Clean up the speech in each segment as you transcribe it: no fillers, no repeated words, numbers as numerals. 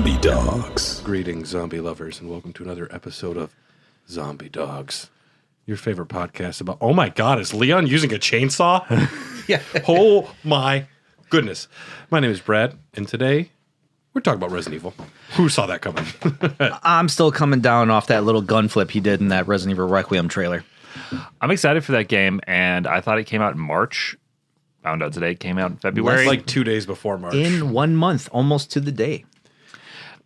Zombie Dogs. Greetings, zombie lovers, and welcome to another episode of Zombie Dogs, your favorite podcast about... Oh my God, is Leon using a chainsaw? Yeah. Oh my goodness. My name is Brad, and today we're talking about Resident Evil. Who saw that coming? I'm still coming down off that little gun flip he did in that Resident Evil Requiem trailer. I'm excited for that game, and I thought it came out in March. Found out today it came out in February. Like 2 days before March. In 1 month, almost to the day.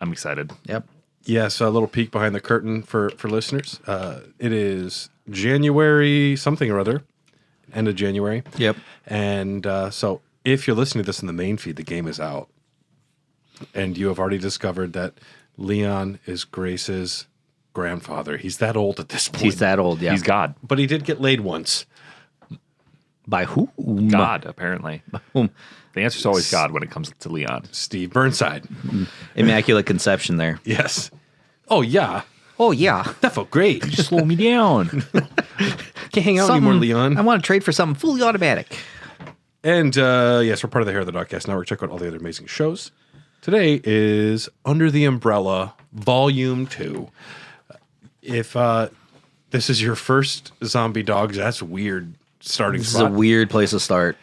I'm excited. Yep. Yes, a little peek behind the curtain for listeners. It is January something or other, end of January. Yep. And so if you're listening to this in the main feed, the game is out. And you have already discovered that Leon is Grace's grandfather. He's that old at this point. He's that old, yeah. He's God. But he did get laid once. By who? God, apparently. Whom? The answer's always God when it comes to Leon. Steve Burnside. Immaculate conception there. Yes. Oh, yeah. Oh, yeah. That felt great. Slow me down. Can't hang out anymore, Leon. I want to trade for something fully automatic. And yes, we're part of the Hair of the Dogcast Network. Check out all the other amazing shows. Today is Under the Umbrella, Volume 2. If this is your first Zombie Dogs, that's weird starting This spot. is a weird place to start.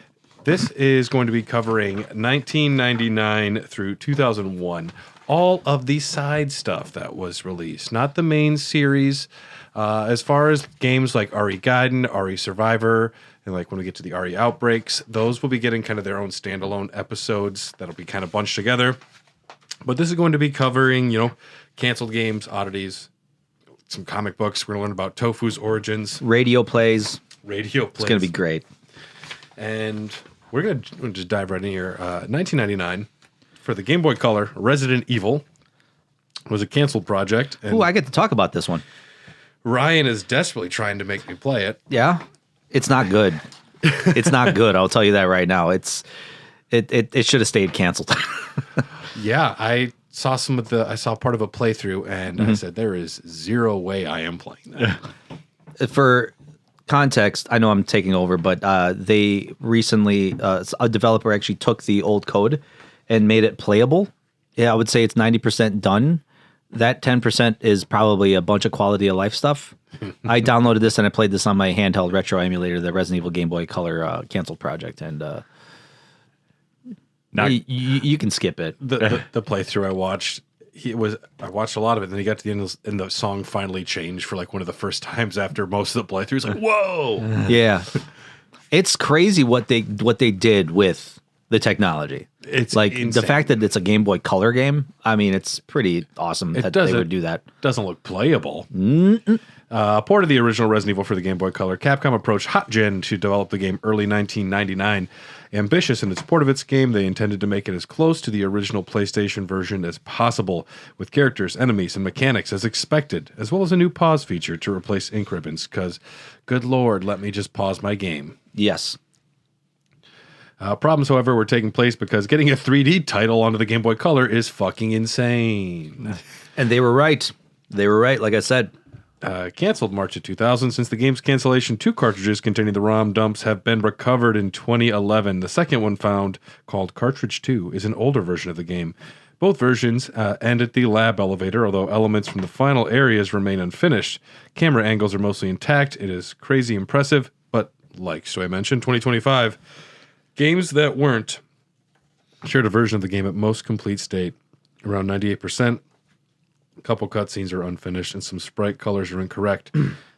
This is going to be covering 1999 through 2001. All of the side stuff that was released, not the main series. As far as games like RE Gaiden, RE Survivor, and like when we get to the RE Outbreaks, those will be getting kind of their own standalone episodes that'll be kind of bunched together. But this is going to be covering, canceled games, oddities, some comic books. We're going to learn about Tofu's origins. Radio plays. Plays. It's going to be great. And we're going to just dive right in here. 1999, for the Game Boy Color, Resident Evil was a canceled project. And Ooh, I get to talk about this one. Ryan is desperately trying to make me play it. Yeah? It's not good. It's not good. I'll tell you that right now. It should have stayed canceled. Yeah, I saw part of a playthrough, and I said, there is zero way I am playing that. For context, I know I'm taking over, but they recently, a developer actually took the old code and made it playable. Yeah, I would say it's 90% done. That 10% is probably a bunch of quality of life stuff. I downloaded this and I played this on my handheld retro emulator, the Resident Evil Game Boy Color canceled project, and you can skip it. The playthrough I watched, I watched a lot of it, and then he got to the end, and the song finally changed for like one of the first times after most of the playthroughs. Like, whoa! Yeah, it's crazy what they did with the technology. It's like insane. The fact that it's a Game Boy Color game. I mean, it's pretty awesome that they would do that. Doesn't look playable. Port of the original Resident Evil for the Game Boy Color, Capcom approached Hot Gen to develop the game early 1999. Ambitious in its port of its game, they intended to make it as close to the original PlayStation version as possible, with characters, enemies, and mechanics as expected, as well as a new pause feature to replace ink ribbons, because, good lord, let me just pause my game. Yes. Problems, however, were taking place because getting a 3D title onto the Game Boy Color is fucking insane. And they were right. They were right, like I said. Canceled March of 2000. Since the game's cancellation, 2 cartridges containing the ROM dumps have been recovered in 2011. The second one found, called Cartridge 2, is an older version of the game. Both versions end at the lab elevator, although elements from the final areas remain unfinished. Camera angles are mostly intact. It is crazy impressive, but like so I mentioned, 2025, games that weren't shared a version of the game at most complete state, around 98%. A couple cutscenes are unfinished, and some sprite colors are incorrect.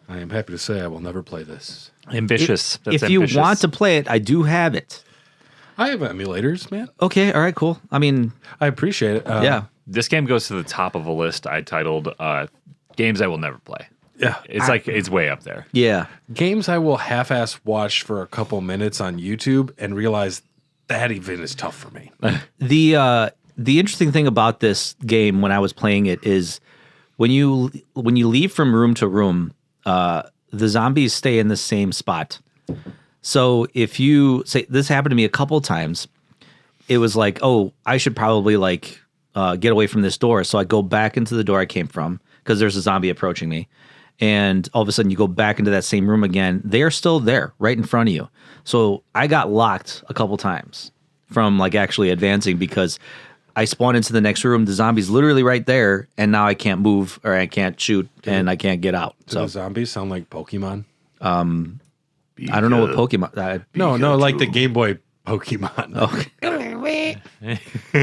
I am happy to say I will never play this. Ambitious. That's if you ambitious. want to play it, I do have it. I have emulators, man. Okay, all right, cool. I mean, I appreciate it. yeah. This game goes to the top of a list I titled Games I Will Never Play. Yeah. It's way up there. Yeah. Games I will half-ass watch for a couple minutes on YouTube and realize that even is tough for me. The interesting thing about this game when I was playing it is when you leave from room to room, the zombies stay in the same spot. So if you say, this happened to me a couple times, it was like, oh, I should probably get away from this door. So I go back into the door I came from because there's a zombie approaching me. And all of a sudden you go back into that same room again. They are still there right in front of you. So I got locked a couple times from actually advancing because I spawn into the next room. The zombie's literally right there, and now I can't move or I can't shoot and I can't get out. Do the zombies sound like Pokemon? I don't know what Pokemon. No, like the Game Boy Pokemon. Okay.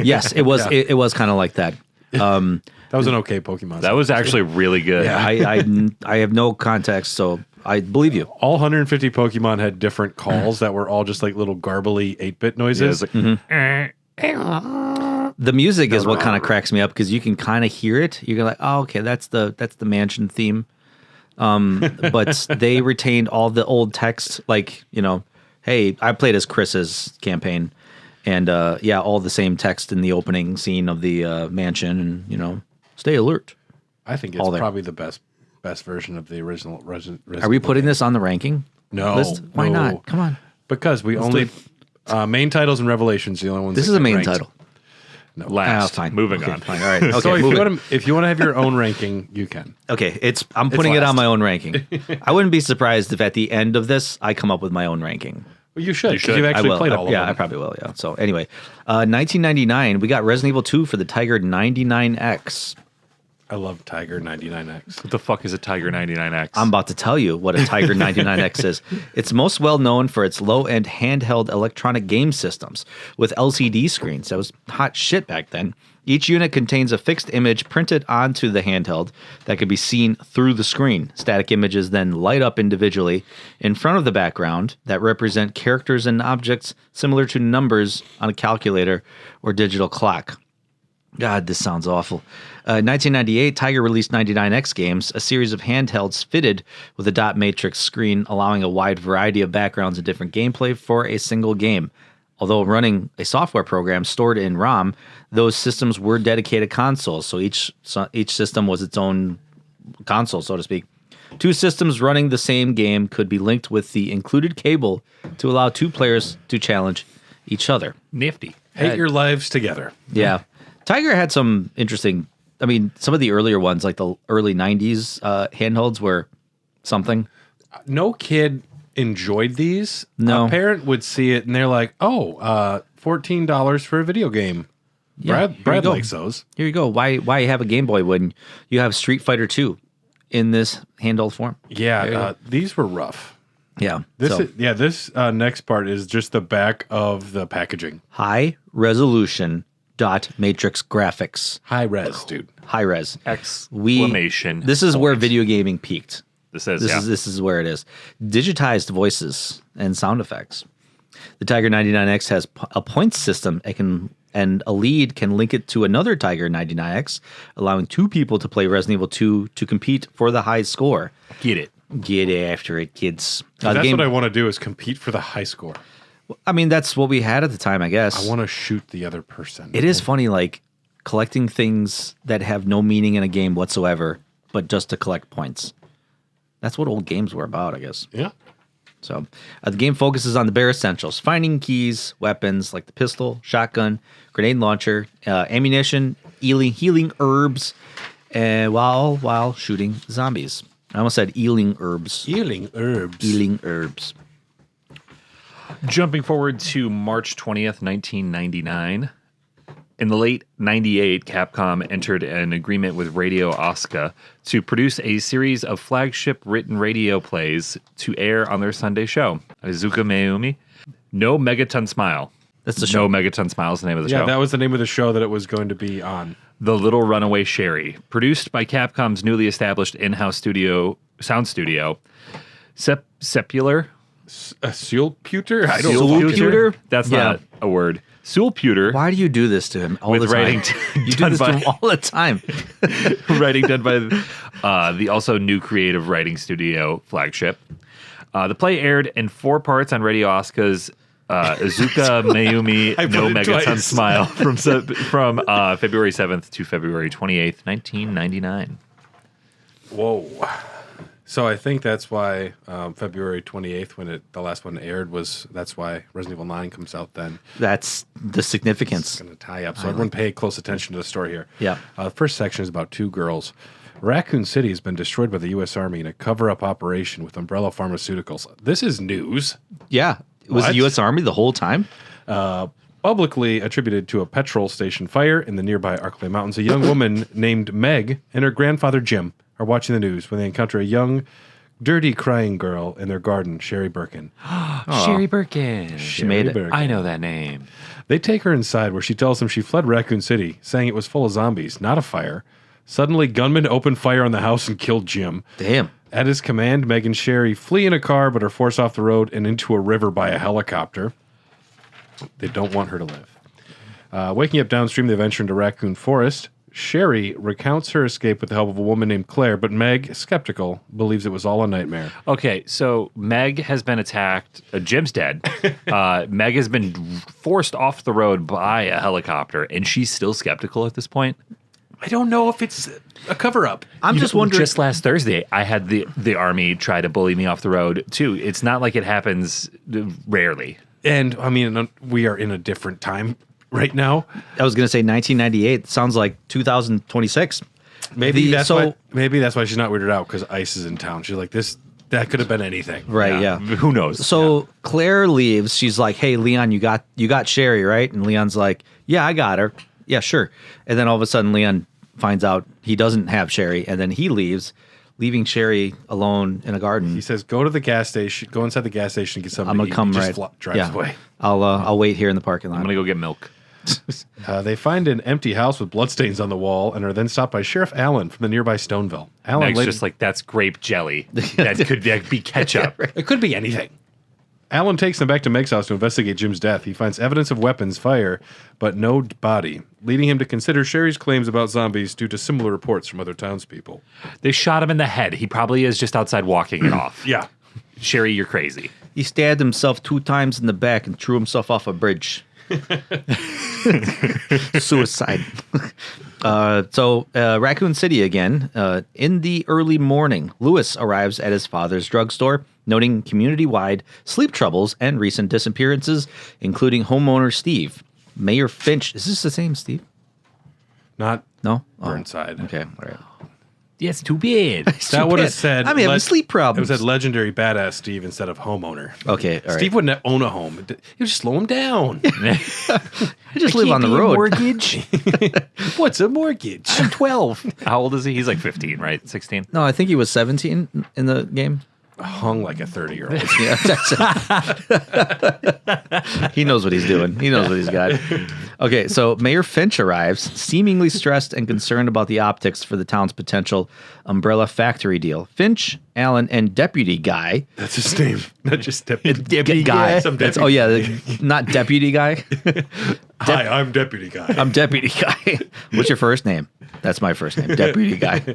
Yes, it was. It was kind of like that. That was an okay Pokemon. That was actually really good. Yeah. I have no context, so I believe you. All 150 Pokemon had different calls that were all just like little garbly 8-bit noises. Yeah, The music is what kind of cracks me up because you can kind of hear it. You're like, oh, okay, that's the mansion theme. But they retained all the old text, like, hey, I played as Chris's campaign, and all the same text in the opening scene of the mansion, and stay alert. I think it's probably the best version of the original Resident Are we putting this on the ranking list? Why not? Come on. Because we only main titles and Revelations the only ones. This is a main title. No. Last. Fine. Moving Okay, on. Fine. All right. Okay. So if you want to have your own ranking, you can. Okay, I'm putting it on last. my own ranking. I wouldn't be surprised if at the end of this I come up with my own ranking. Well, you should. should. You've I actually will. played all of them. Yeah, I probably will. Yeah. So anyway, 1999, we got Resident Evil 2 for the Tiger 99X. I love Tiger 99X. What the fuck is a Tiger 99X? I'm about to tell you what a Tiger 99X is. It's most well known for its low-end handheld electronic game systems with LCD screens. That was hot shit back then. Each unit contains a fixed image printed onto the handheld that could be seen through the screen. Static images then light up individually in front of the background that represent characters and objects similar to numbers on a calculator or digital clock. God, this sounds awful. 1998, Tiger released 99X games, a series of handhelds fitted with a dot matrix screen, allowing a wide variety of backgrounds and different gameplay for a single game. Although running a software program stored in ROM, those systems were dedicated consoles, so each system was its own console, so to speak. Two systems running the same game could be linked with the included cable to allow two players to challenge each other. Nifty. Hate your lives together. Yeah. Tiger had some interesting, some of the earlier ones, like the early 90s handhelds were something. No kid enjoyed these. No. A parent would see it and they're like, $14 for a video game. Yeah, Brad likes those. Here you go. Why have a Game Boy when you have Street Fighter 2 in this handheld form? Yeah, these were rough. Yeah. This next part is just the back of the packaging. High resolution dot matrix graphics. High res, dude. High res. Exclamation. This is where video gaming peaked. This is This is where it is. Digitized voices and sound effects. The Tiger 99X has a points system. And a lead can link it to another Tiger 99X, allowing two people to play Resident Evil 2 to compete for the high score. Get it. Get after it, kids. That's what I want to do is compete for the high score. That's what we had at the time, I guess. I want to shoot the other person. It is funny, like, collecting things that have no meaning in a game whatsoever, but just to collect points. That's what old games were about, I guess. Yeah. So the game focuses on the bare essentials, finding keys, weapons like the pistol, shotgun, grenade launcher, ammunition, healing herbs, while shooting zombies. I almost said healing herbs. Healing herbs. Healing herbs. Jumping forward to March 20th, 1999. In the late 98, Capcom entered an agreement with Radio Asuka to produce a series of flagship written radio plays to air on their Sunday show. Izuka Mayumi. No Megaton Smile. That's the show. No Megaton Smile is the name of the show. Yeah, that was the name of the show that it was going to be on. The Little Runaway Sherry. Produced by Capcom's newly established in-house sound studio. Sepular? Sealputer? Sealputer? That's not a word. Sealputer. Why do you do this to him all With the time? writing You do this to him all the time. Writing done by the also new creative writing studio Flagship. The play aired in 4 parts on Radio Asuka's Izuka Mayumi No Megaton Smile from February 7th to February 28th, 1999. Whoa. So I think that's why February 28th, when the last one aired, that's why Resident Evil 9 comes out then. That's the significance. It's going to tie up. So everyone pay close attention to the story here. Yeah. The first section is about 2 girls. Raccoon City has been destroyed by the U.S. Army in a cover-up operation with Umbrella Pharmaceuticals. This is news. Yeah. Was What? the U.S. Army the whole time? publicly attributed to a petrol station fire in the nearby Arklay Mountains. A young woman named Meg and her grandfather Jim are watching the news when they encounter a young, dirty, crying girl in their garden, Sherry Birkin. Sherry Birkin. She made it. Birkin. I know that name. They take her inside where she tells them she fled Raccoon City, saying it was full of zombies, not a fire. Suddenly, gunmen open fire on the house and kill Jim. Damn. At his command, Meg and Sherry flee in a car but are forced off the road and into a river by a helicopter. They don't want her to live. Waking up downstream, they venture into Raccoon Forest. Sherry recounts her escape with the help of a woman named Claire, but Meg, skeptical, believes it was all a nightmare. Okay, so Meg has been attacked. Jim's dead. Meg has been forced off the road by a helicopter, and she's still skeptical at this point. I don't know if it's a cover-up. I'm just wondering. Just last Thursday, I had the army try to bully me off the road, too. It's not like it happens rarely. And, I mean, we are in a different time right now. I was going to say 1998. Sounds like 2026. Maybe that's why she's not weirded out, because ICE is in town. She's like, that could have been anything. Right, yeah. Who knows? So Claire leaves. She's like, "Hey, Leon, you got Sherry, right?" And Leon's like, "Yeah, I got her. Yeah, sure." And then all of a sudden, Leon finds out he doesn't have Sherry, and then he leaves, leaving Sherry alone in a garden. He says, "Go to the gas station. Go inside the gas station and get something." I'm gonna to eat. come He right. just drives away. I'll wait here in the parking lot. I'm going to go get milk. They find an empty house with bloodstains on the wall and are then stopped by Sheriff Allen from the nearby Stoneville. Allen Meg's just like, that's grape jelly. That could be ketchup. It could be anything. Allen takes them back to Meg's house to investigate Jim's death. He finds evidence of weapons, fire, but no body, leading him to consider Sherry's claims about zombies due to similar reports from other townspeople. They shot him in the head. He probably is just outside walking it off. Yeah. Sherry, you're crazy. He stabbed himself 2 times in the back and threw himself off a bridge. Suicide. So Raccoon City again. In the early morning, Lewis arrives at his father's drugstore, noting community-wide sleep troubles and recent disappearances, including homeowner Steve. Mayor Finch. Is this the same Steve? Not No? Burnside. Okay. All right. Yes, too bad. That would have said... I'm having sleep problems. It was said legendary badass Steve instead of homeowner. Okay, all right. Steve wouldn't own a home. He would just slow him down. I just live on the road. Mortgage. What's a mortgage? I'm 12. How old is he? He's like 15, right? 16? No, I think he was 17 in the game. Hung like a 30-year-old. Yeah, he knows what he's doing. He knows what he's got. Okay, so Mayor Finch arrives, seemingly stressed and concerned about the optics for the town's potential umbrella factory deal. Finch, Allen, and Deputy Guy. That's his name. Not just Deputy Guy. Some That's, deputy. not Deputy Guy. Hi, I'm Deputy Guy. I'm Deputy Guy. What's your first name? That's my first name, Deputy Guy.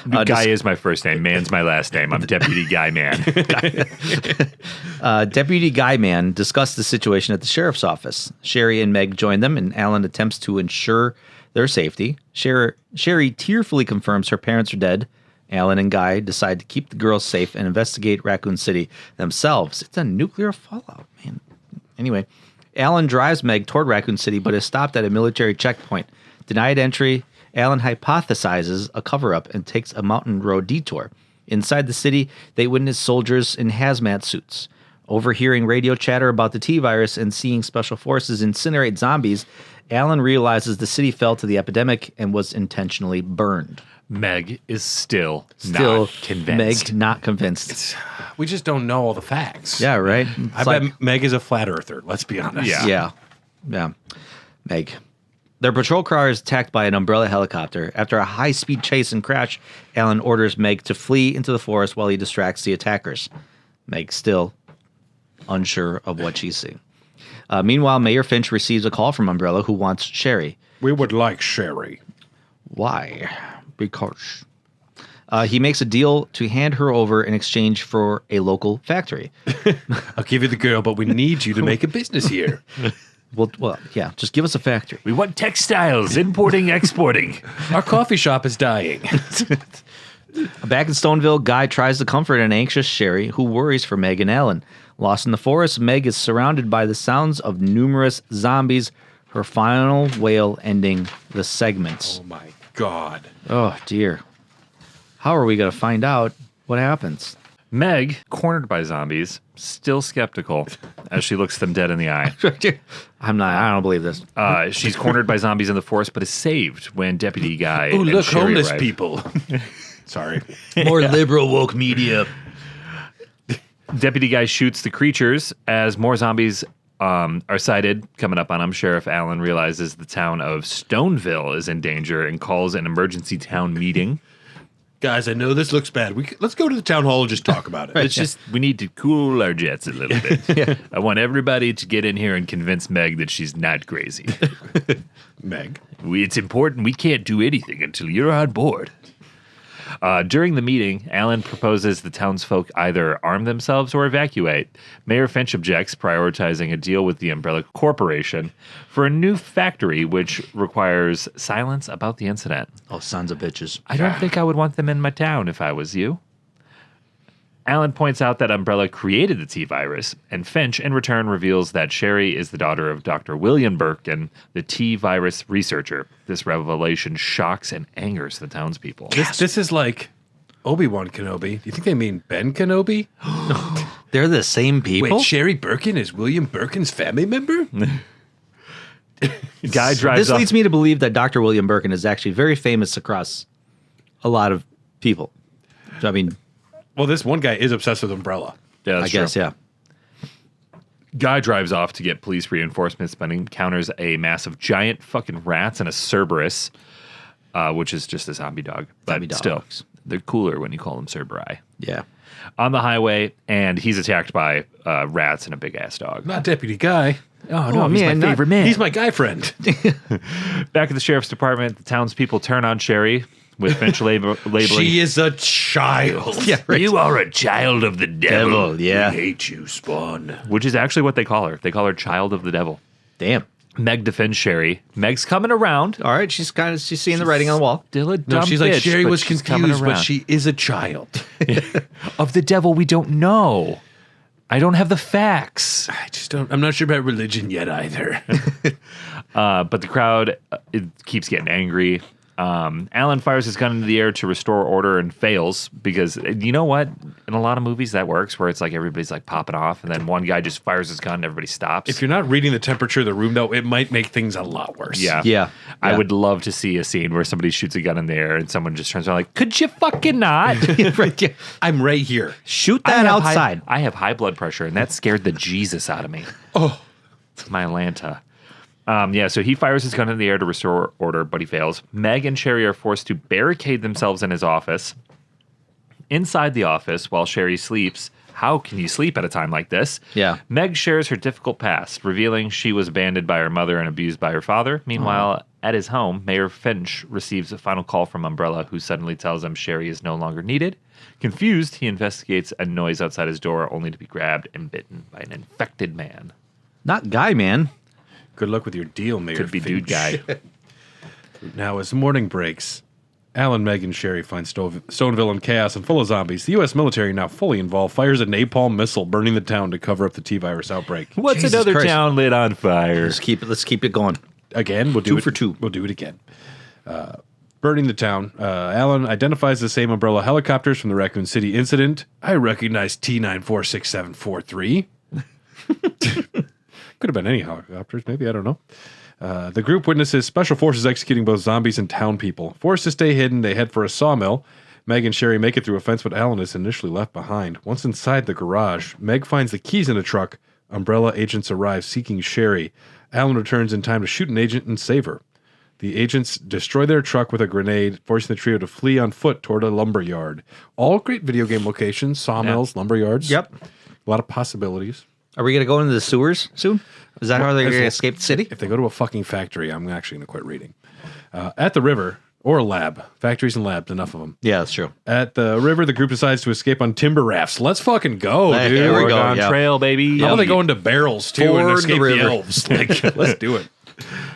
Guy is my first name. Man's my last name. I'm Deputy Guy Man. Deputy Guy Man discussed the situation at the sheriff's office. Sherry and Meg join them, and Alan attempts to ensure their safety. Sherry tearfully confirms her parents are dead. Alan and Guy decide to keep the girls safe and investigate Raccoon City themselves. It's a nuclear fallout, man. Anyway, Alan drives Meg toward Raccoon City, but is stopped at a military checkpoint. Denied entry, Alan hypothesizes a cover-up and takes a mountain road detour. Inside the city, they witness soldiers in hazmat suits. Overhearing radio chatter about the T-virus and seeing special forces incinerate zombies, Alan realizes the city fell to the epidemic and was intentionally burned. Meg is still not convinced. Meg not convinced. We just don't know all the facts. Yeah, right? I bet Meg is a flat earther. Let's be honest. Yeah. Yeah. Meg. Their patrol car is attacked by an umbrella helicopter. After a high-speed chase and crash, Alan orders Meg to flee into the forest while he distracts the attackers. Meg still unsure of what she's seeing. Meanwhile, Mayor Finch receives a call from Umbrella who wants Sherry. We would like Sherry. Why? Because he makes a deal to hand her over in exchange for a local factory. I'll give you the girl, but we need you to make a business here. Well, yeah, just give us a factory. We want textiles, importing, exporting. Our coffee shop is dying. Back in Stoneville, Guy tries to comfort an anxious Sherry who worries for Meg and Alan. Lost in the forest, Meg is surrounded by the sounds of numerous zombies, her final wail ending the segment. Oh my God. Oh, dear. How are we going to find out what happens? Meg, cornered by zombies, still skeptical as she looks them dead in the eye. I don't believe this. She's cornered by zombies in the forest, but is saved when Deputy Guy Oh, and look, Sherry homeless arrive. people. Sorry. More liberal woke media. Deputy Guy shoots the creatures as more zombies are sighted coming up on him. Sheriff Allen realizes the town of Stoneville is in danger and calls an emergency town meeting. Guys, I know this looks bad. Let's go to the town hall and just talk about it. We need to cool our jets a little bit. I want everybody to get in here and convince Meg that she's not crazy. Meg. It's important. We can't do anything until you're on board. During the meeting, Alan proposes the townsfolk either arm themselves or evacuate. Mayor Finch objects, prioritizing a deal with the Umbrella Corporation for a new factory, which requires silence about the incident. Oh, sons of bitches. I don't think I would want them in my town if I was you. Alan points out that Umbrella created the T-virus, and Finch, in return, reveals that Sherry is the daughter of Dr. William Birkin, the T-virus researcher. This revelation shocks and angers the townspeople. This is like Obi-Wan Kenobi. Do you think they mean Ben Kenobi? They're the same people? Wait, Sherry Birkin is William Birkin's family member? Guy drives This off. leads me to believe that Dr. William Birkin is actually very famous across a lot of people. So, I mean, Well, this one guy is obsessed with Umbrella. Yeah, I that's guess, true. yeah. Guy drives off to get police reinforcements, but encounters a mass of giant fucking rats and a Cerberus, which is just a zombie dog. But Zombie still, dogs. they're cooler when you call them Cerberi. Yeah. On the highway, and he's attacked by rats and a big-ass dog. Not Deputy Guy. Oh, no, he's man, my favorite man. He's my guy friend. Back at the sheriff's department, the townspeople turn on Sherry with Finch labeling. She is a child. Yeah, right. You are a child of the devil. Devil, yeah. I hate you, Spawn. Which is actually what they call her. They call her Child of the Devil. Damn. Meg defends Sherry. Meg's coming around. All right, she's seeing the writing on the wall. Still a dumb No, she's like, bitch, Sherry but was she's coming confused, but around. she is a child. Of the devil we don't know. I don't have the facts. I'm not sure about religion yet either. But the crowd it keeps getting angry. Alan fires his gun into the air to restore order and fails because you know what? In a lot of movies that works where it's like everybody's like popping off and then one guy just fires his gun and everybody stops. If you're not reading the temperature of the room, though, it might make things a lot worse. Yeah. Yeah. I would love to see a scene where somebody shoots a gun in the air and someone just turns around like, could you fucking not? I'm right here. Shoot I that have outside. I have high blood pressure and that scared the Jesus out of me. Oh, My Atlanta. So he fires his gun in the air to restore order, but he fails. Meg and Sherry are forced to barricade themselves in his office. Inside the office, while Sherry sleeps, how can you sleep at a time like this? Yeah. Meg shares her difficult past, revealing she was abandoned by her mother and abused by her father. Meanwhile, at his home, Mayor Finch receives a final call from Umbrella, who suddenly tells him Sherry is no longer needed. Confused, he investigates a noise outside his door, only to be grabbed and bitten by an infected man. Not Guy, man. good luck with your deal, Mayor. Could be dude Finch. guy. Now, as the morning breaks, Alan, Meg, and Sherry find Stoneville in chaos and full of zombies. The U.S. military, now fully involved, fires a napalm missile, burning the town to cover up the T-virus outbreak. What's Jesus another Christ. town lit on fire? Let's keep it going. Again, we'll do Two it for two. We'll do it again. Burning the town. Alan identifies the same Umbrella helicopters from the Raccoon City incident. I recognize T946743. Could have been any helicopters, maybe, I don't know. The group witnesses special forces executing both zombies and town people. Forced to stay hidden, they head for a sawmill. Meg and Sherry make it through a fence, but Alan is initially left behind. Once inside the garage, Meg finds the keys in a truck. Umbrella agents arrive seeking Sherry. Alan returns in time to shoot an agent and save her. The agents destroy their truck with a grenade, forcing the trio to flee on foot toward a lumber yard. All great video game locations, sawmills, lumber yards. Yep. A lot of possibilities. Are we going to go into the sewers soon? Is that how they're going to escape the city? If they go to a fucking factory, I'm actually going to quit reading. At the river, or a lab. Factories and labs, enough of them. Yeah, that's true. At the river, the group decides to escape on timber rafts. Let's fucking go, Hey, dude. there we go. Oregon yeah. Trail, baby. How about they go into barrels, too, and Ford the escape the river. elves? Like, let's do it.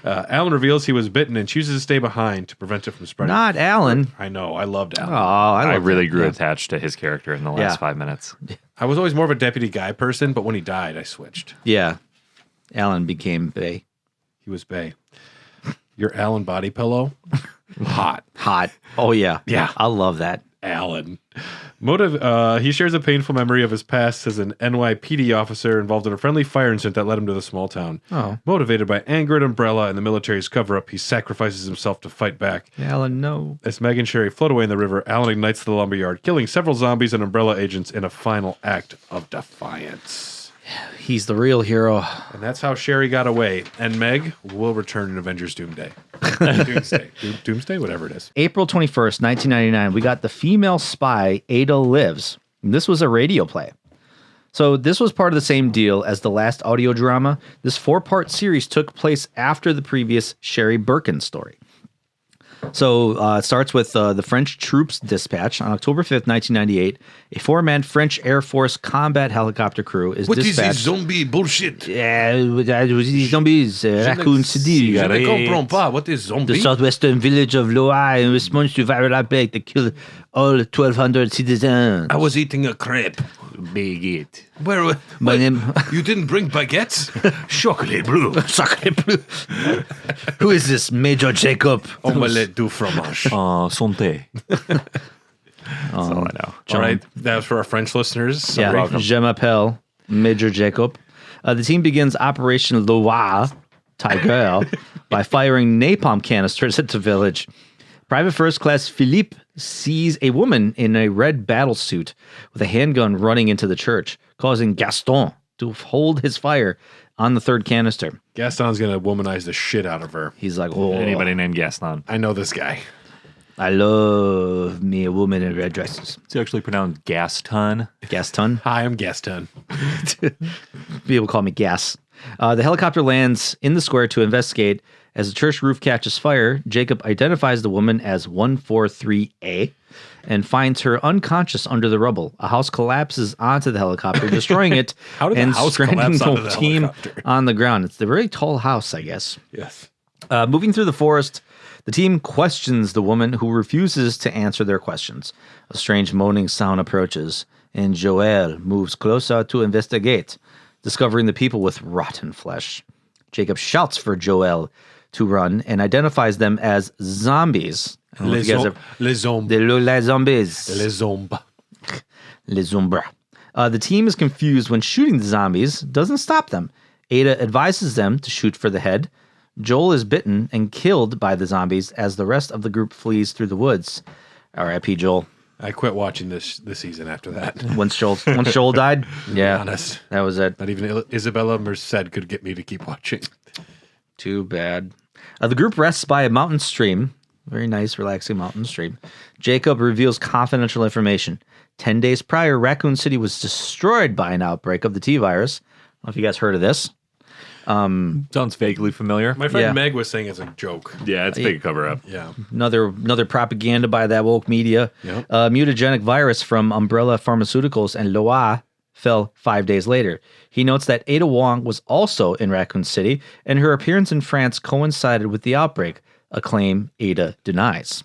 Alan reveals he was bitten and chooses to stay behind to prevent it from spreading. Not Alan. I know. I loved Alan. Oh, I love really that. grew Yeah. attached to his character in the last Yeah. 5 minutes. I was always more of a Deputy Guy person, but when he died, I switched. Yeah. Alan became Bay. He was Bay. Your Alan body pillow? Hot. Hot. Oh, yeah. Yeah. I love that. Alan. He shares a painful memory of his past as an NYPD officer involved in a friendly fire incident that led him to the small town. Oh. Motivated by anger at Umbrella and the military's cover-up, he sacrifices himself to fight back. Alan, no. As Meg and Sherry float away in the river, Alan ignites the lumberyard, killing several zombies and Umbrella agents in a final act of defiance. He's the real hero. And that's how Sherry got away. And Meg will return in Avengers Doomsday. Doomsday, whatever it is. April 21st, 1999, we got The Female Spy, Ada Lives. And this was a radio play. So this was part of the same deal as the last audio drama. This 4-part series took place after the previous Sherry Birkin story. So it starts with the French troops dispatch on October 5th, 1998. A 4-man French Air Force combat helicopter crew is dispatched. What is this zombie bullshit? These zombies, Raccoon City. Je ne comprends pas. What is zombie? The southwestern village of Loa in response to viral outbreak that killed all 1,200 citizens. I was eating a crepe. Baguette. Where? My name... You didn't bring baguettes? Chocolate bleu. Chocolate bleu. Who is this? Major Jacob. Omelette du fromage. Santé. That's all I know. All right. That was for our French listeners. So Yeah, welcome. Je m'appelle Major Jacob. The team begins Operation RE2 Tiger by firing napalm canisters at the village. Private First Class Philippe sees a woman in a red battle suit with a handgun running into the church, causing Gaston to hold his fire on the third canister. Gaston's going to womanize the shit out of her. He's like, oh, Anybody named Gaston? I know this guy. I love me a woman in red dresses. It's actually pronounced Gaston. Gaston? Hi, I'm Gaston. People call me Gas. The helicopter lands in the square to investigate. As the church roof catches fire, Jacob identifies the woman as 143A and finds her unconscious under the rubble. A house collapses onto the helicopter, destroying it How did the and house stranding collapse onto the the team helicopter? on the ground. It's a very tall house, I guess. Yes. Moving through the forest, the team questions the woman who refuses to answer their questions. A strange moaning sound approaches, and Joël moves closer to investigate, discovering the people with rotten flesh. Jacob shouts for Joël to run and identifies them as zombies. I don't know if you guys have- Les zombies. Les zombies. Les zombies. Les Zumbra. The team is confused when shooting the zombies doesn't stop them. Ada advises them to shoot for the head. Joel is bitten and killed by the zombies as the rest of the group flees through the woods. R.I.P. Joel. I quit watching this season after that. Once Joel died, yeah, honest. that was it. Not even Isabella Merced could get me to keep watching. Too bad. The group rests by a mountain stream. Very nice, relaxing mountain stream. Jacob reveals confidential information. 10 days prior, Raccoon City was destroyed by an outbreak of the T-virus. I don't know if you guys heard of this. Sounds vaguely familiar. My friend Yeah. Meg was saying it's a joke. Yeah, it's a big cover up. Yeah. Another propaganda by that woke media. Yep. Mutagenic virus from Umbrella Pharmaceuticals and Loa fell 5 days later. He notes that Ada Wong was also in Raccoon City, and her appearance in France coincided with the outbreak, a claim Ada denies.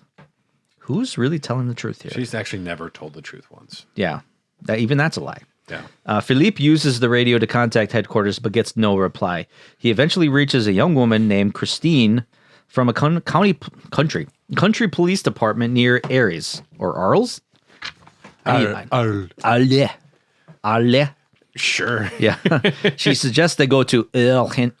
Who's really telling the truth here? She's actually never told the truth once. Yeah, even that's a lie. Yeah. Philippe uses the radio to contact headquarters, but gets no reply. He eventually reaches a young woman named Christine from a country police department near Aries or Arles. Arles. Sure. Yeah. She suggests they go to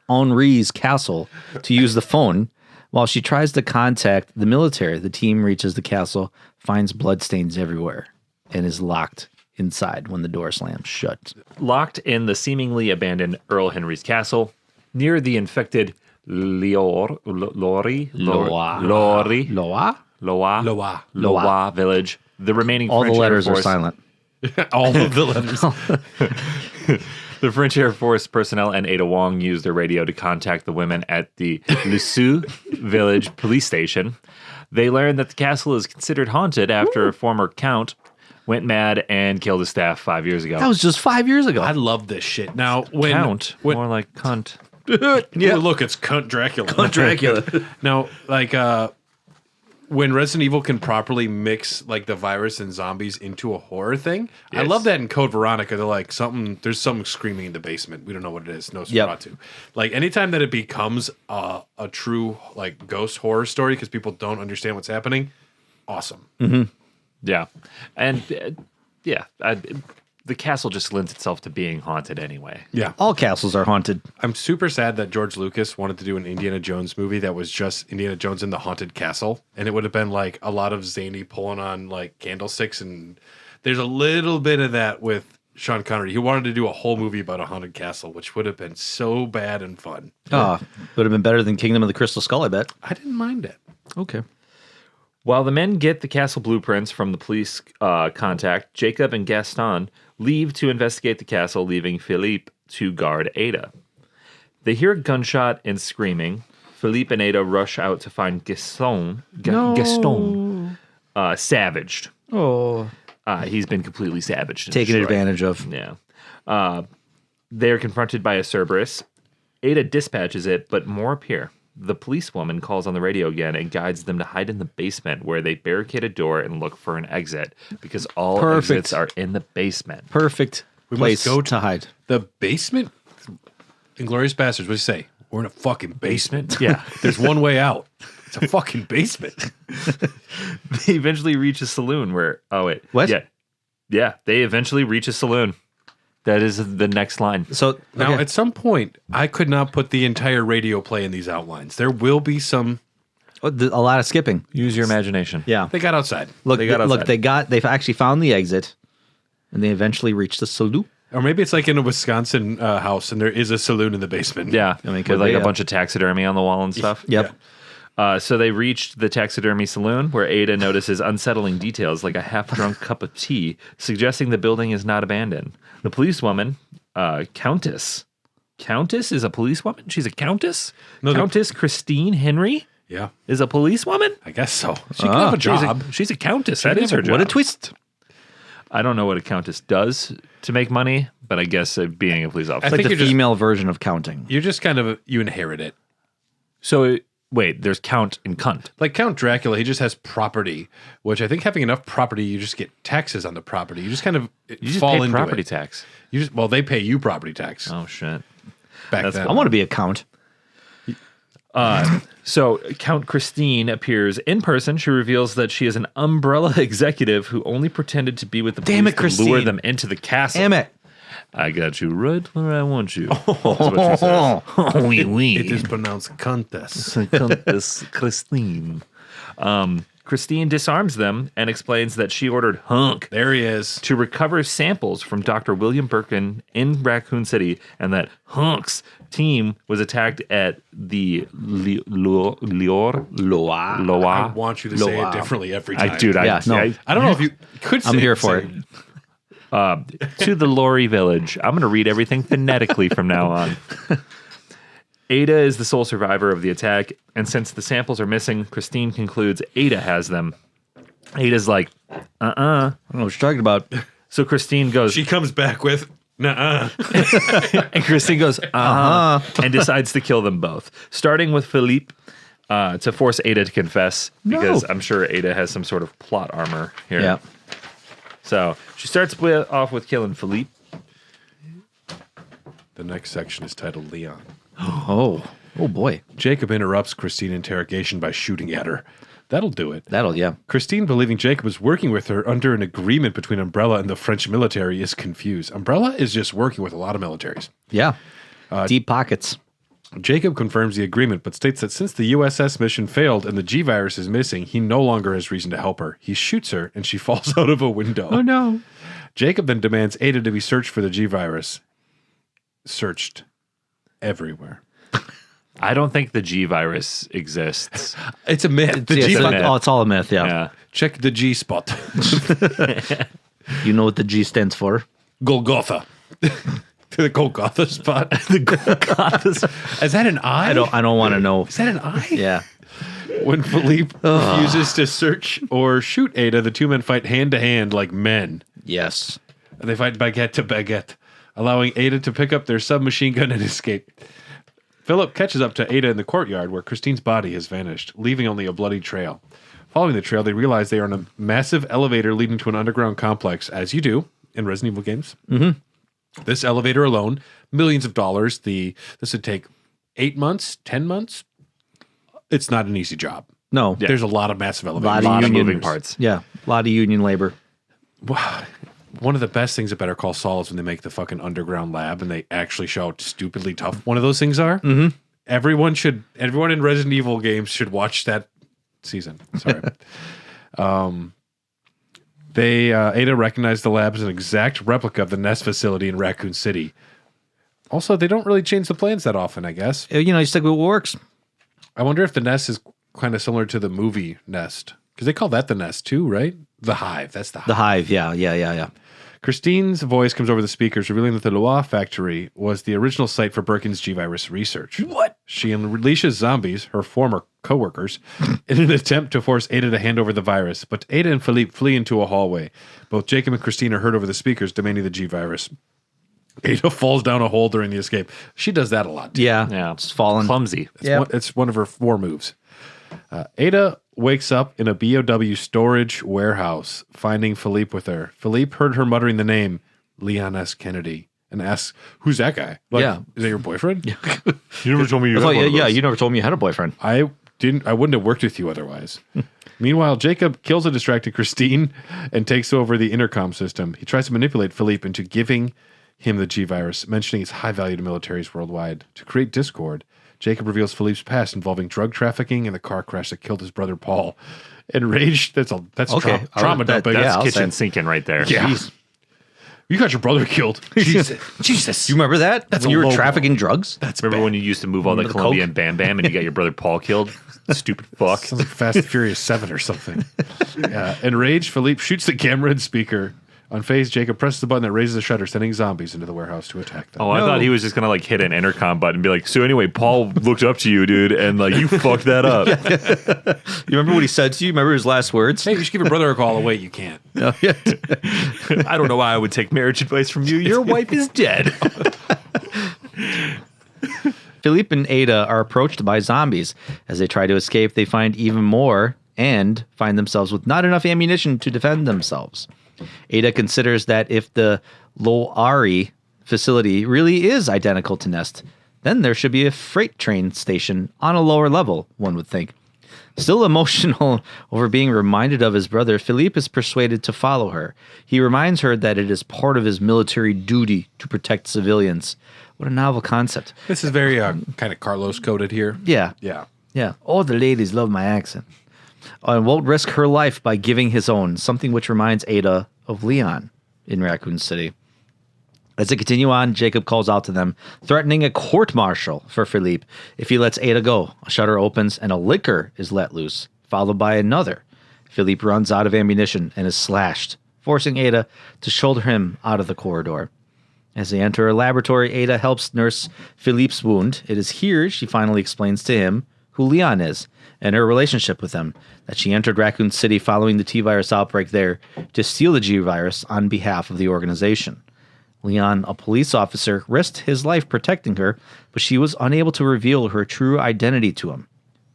Henri's castle to use the phone. While she tries to contact the military, the team reaches the castle, finds bloodstains everywhere, and is locked inside when the door slams shut. Locked in the seemingly abandoned Earl Henry's castle, near the infected Loa village, the remaining All French the letters Air are Force, silent. All of the letters. The French Air Force personnel and Ada Wong used their radio to contact the women at the Lisieux village police station. They learned that the castle is considered haunted after a former count went mad and killed his staff 5 years ago. That was just 5 years ago. I love this shit. Now, when More like cunt. yeah, look, it's Cunt Dracula. Count Dracula. Now, like when Resident Evil can properly mix like the virus and zombies into a horror thing, I Yes. love that in Code Veronica. They're like there's something screaming in the basement. We don't know what it is. No Sratu. Like anytime that it becomes a true like ghost horror story because people don't understand what's happening, awesome. Yeah. And the castle just lends itself to being haunted anyway. Yeah. All castles are haunted. I'm super sad that George Lucas wanted to do an Indiana Jones movie that was just Indiana Jones in the haunted castle. And it would have been like a lot of zany pulling on like candlesticks. And there's a little bit of that with Sean Connery. He wanted to do a whole movie about a haunted castle, which would have been so bad and fun. Oh, would have been better than Kingdom of the Crystal Skull, I bet. I didn't mind it. Okay. While the men get the castle blueprints from the police contact, Jacob and Gaston leave to investigate the castle, leaving Philippe to guard Ada. They hear a gunshot and screaming. Philippe and Ada rush out to find Gaston savaged. Oh. He's been completely savaged. and Taken destroyed. advantage of. Yeah. They're confronted by a Cerberus. Ada dispatches it, but more appear. The policewoman calls on the radio again and guides them to hide in the basement, where they barricade a door and look for an exit, because all exits are in the basement. Perfect place must go to hide. The basement? Inglourious Bastards, what do you say? We're in a fucking basement. Yeah. There's one way out. It's a fucking basement. They eventually reach a saloon where... Oh, wait. What? Yeah. They eventually reach a saloon. That is the next line. So Now, at some point, I could not put the entire radio play in these outlines. There will be some... a lot of skipping. Use your imagination. Yeah. They got outside. Look, They got outside. they've actually found the exit, and they eventually reached the saloon. Or maybe it's like in a Wisconsin house, and there is a saloon in the basement. Yeah. I mean, with could like be, a yeah. bunch of taxidermy on the wall and stuff. Yep. So they reached the taxidermy saloon, where Ada notices unsettling details like a half-drunk cup of tea, suggesting the building is not abandoned. The policewoman, Countess is a policewoman? She's a countess? No, Countess Christine Henry Yeah, is a policewoman? I guess so. She can have a job. She's a countess. That is her job. What a twist. I don't know what a countess does to make money, but I guess being a police officer. I Like think the you're just- female version of counting. You're just kind of... You inherit it. So, wait, there's count and cunt. Like Count Dracula, he just has property, which I think having enough property, you just get taxes on the property. You just kind of You just fall pay into property it. tax. Well, they pay you property tax Oh, shit. back that's then. I want to be a count. So Count Christine appears in person. She reveals that she is an umbrella executive who only pretended to be with the Damn police it, Christine. to lure them into the castle. Damn it. I got you right where I want you. That's what she says. Oui, oui. It is pronounced Countess. Countess Christine. Christine disarms them and explains that she ordered Hunk There he is. to recover samples from Dr. William Birkin in Raccoon City, and that Hunk's team was attacked at the Loire. I want you to say it Loa. differently every time. I don't know if you could say I'm here it for the it. same. to the Lori village. I'm going to read everything phonetically from now on. Ada is the sole survivor of the attack, and since the samples are missing, Christine concludes Ada has them. Ada's like, I don't know what you're talking about. So Christine goes, She comes back with, nuh-uh. and Christine goes, and decides to kill them both, starting with Philippe to force Ada to confess, because I'm sure Ada has some sort of plot armor here. Yeah. So she starts off with killing Philippe. The next section is titled Leon. Oh boy. Jacob interrupts Christine's interrogation by shooting at her. That'll do it. Yeah. Christine, believing Jacob is working with her under an agreement between Umbrella and the French military, is confused. Umbrella is just working with a lot of militaries. Yeah. Deep pockets. Jacob confirms the agreement, but states that since the USS mission failed and the G-Virus is missing, he no longer has reason to help her. He shoots her, and she falls out of a window. Oh no. Jacob then demands Ada to be searched for the G-Virus. Searched everywhere. I don't think the G virus exists. It's a myth. The Yeah, G it's, myth. it's all a myth, yeah. Yeah. Check the G spot. You know what the G stands for? Golgotha. The Golgotha spot. The Golgotha. Is that an eye? I don't want to know. Is that an eye? Yeah. When Philippe refuses to search or shoot Ada, the two men fight hand to hand like men. Yes. And they fight baguette to baguette, allowing Ada to pick up their submachine gun and escape. Philip catches up to Ada in the courtyard where Christine's body has vanished, leaving only a bloody trail. Following the trail, they realize they are on a massive elevator leading to an underground complex, as you do in Resident Evil games. Mm-hmm. This elevator alone, millions of dollars. This would take 8 months, 10 months. It's not an easy job. No. Yeah. There's a lot of massive A elevators. A lot of union- moving parts. Yeah. A lot of union labor. One of the best things of Better Call Saul is when they make the fucking underground lab and they actually show how stupidly tough one of those things are. Mm-hmm. Everyone in Resident Evil games should watch that season. Sorry. Ada recognized the lab as an exact replica of the Nest facility in Raccoon City. Also, they don't really change the plans that often, I guess. You stick with what works. I wonder if the Nest is kind of similar to the movie Nest. Because they call that the Nest too, right? The Hive. That's the Hive. The Hive, yeah. Christine's voice comes over the speakers, revealing that the Loire factory was the original site for Birkin's G-Virus research. What? She unleashes zombies, her former co-workers, in an attempt to force Ada to hand over the virus. But Ada and Philippe flee into a hallway. Both Jacob and Christine are heard over the speakers, demanding the G-Virus. Ada falls down a hole during the escape. She does that a lot, too. Yeah. It's fallen. Clumsy. It's one of her 4 moves. Ada wakes up in a BOW storage warehouse, finding Philippe with her. Philippe heard her muttering the name Leon S. Kennedy and asks, "Who's that guy? Is that your boyfriend?" You never told me you had one of those. You never told me you had a boyfriend. I wouldn't have worked with you otherwise. Meanwhile, Jacob kills a distracted Christine and takes over the intercom system. He tries to manipulate Philippe into giving him the G-Virus, mentioning its high value to militaries worldwide. To create discord, Jacob reveals Philippe's past involving drug trafficking and the car crash that killed his brother Paul. Enraged, that's Okay. trauma dumping. That's I'll kitchen say. sinking right there. Yeah. Jeez. You got your brother killed. Jesus. You remember that? That's when a you were low blow. trafficking drugs? Remember when you used to move all the Remember the Colombian coke? Bam Bam and you got your brother Paul killed? Stupid fuck. Sounds like Fast and Furious 7 or something. Enraged, Philippe shoots the camera and speaker. Unfazed, Jacob presses the button that raises the shutter, sending zombies into the warehouse to attack them. Oh, I thought he was just gonna hit an intercom button and be like, "So anyway, Paul looked up to you, dude, and you fucked that up." You remember what he said to you? Remember his last words? Hey, you should give your brother a call. Oh, wait, you can't. I don't know why I would take marriage advice from you. Your wife is dead. Philippe and Ada are approached by zombies. As they try to escape, they find even more and find themselves with not enough ammunition to defend themselves. Ada considers that if the Loire facility really is identical to Nest, then there should be a freight train station on a lower level, one would think. Still emotional over being reminded of his brother, Philippe is persuaded to follow her. He reminds her that it is part of his military duty to protect civilians. What a novel concept. This is very kind of Carlos coded here. Yeah. Yeah. All the ladies love my accent. And won't risk her life by giving his own, something which reminds Ada of Leon in Raccoon City. As they continue on, Jacob calls out to them, threatening a court-martial for Philippe if he lets Ada go. A shutter opens and a liquor is let loose, followed by another. Philippe runs out of ammunition and is slashed, forcing Ada to shoulder him out of the corridor. As they enter a laboratory, Ada helps nurse Philippe's wound. It is here she finally explains to him who Leon is and her relationship with him, that she entered Raccoon City following the T-Virus outbreak there to steal the G-Virus on behalf of the organization. Leon, a police officer, risked his life protecting her, but she was unable to reveal her true identity to him.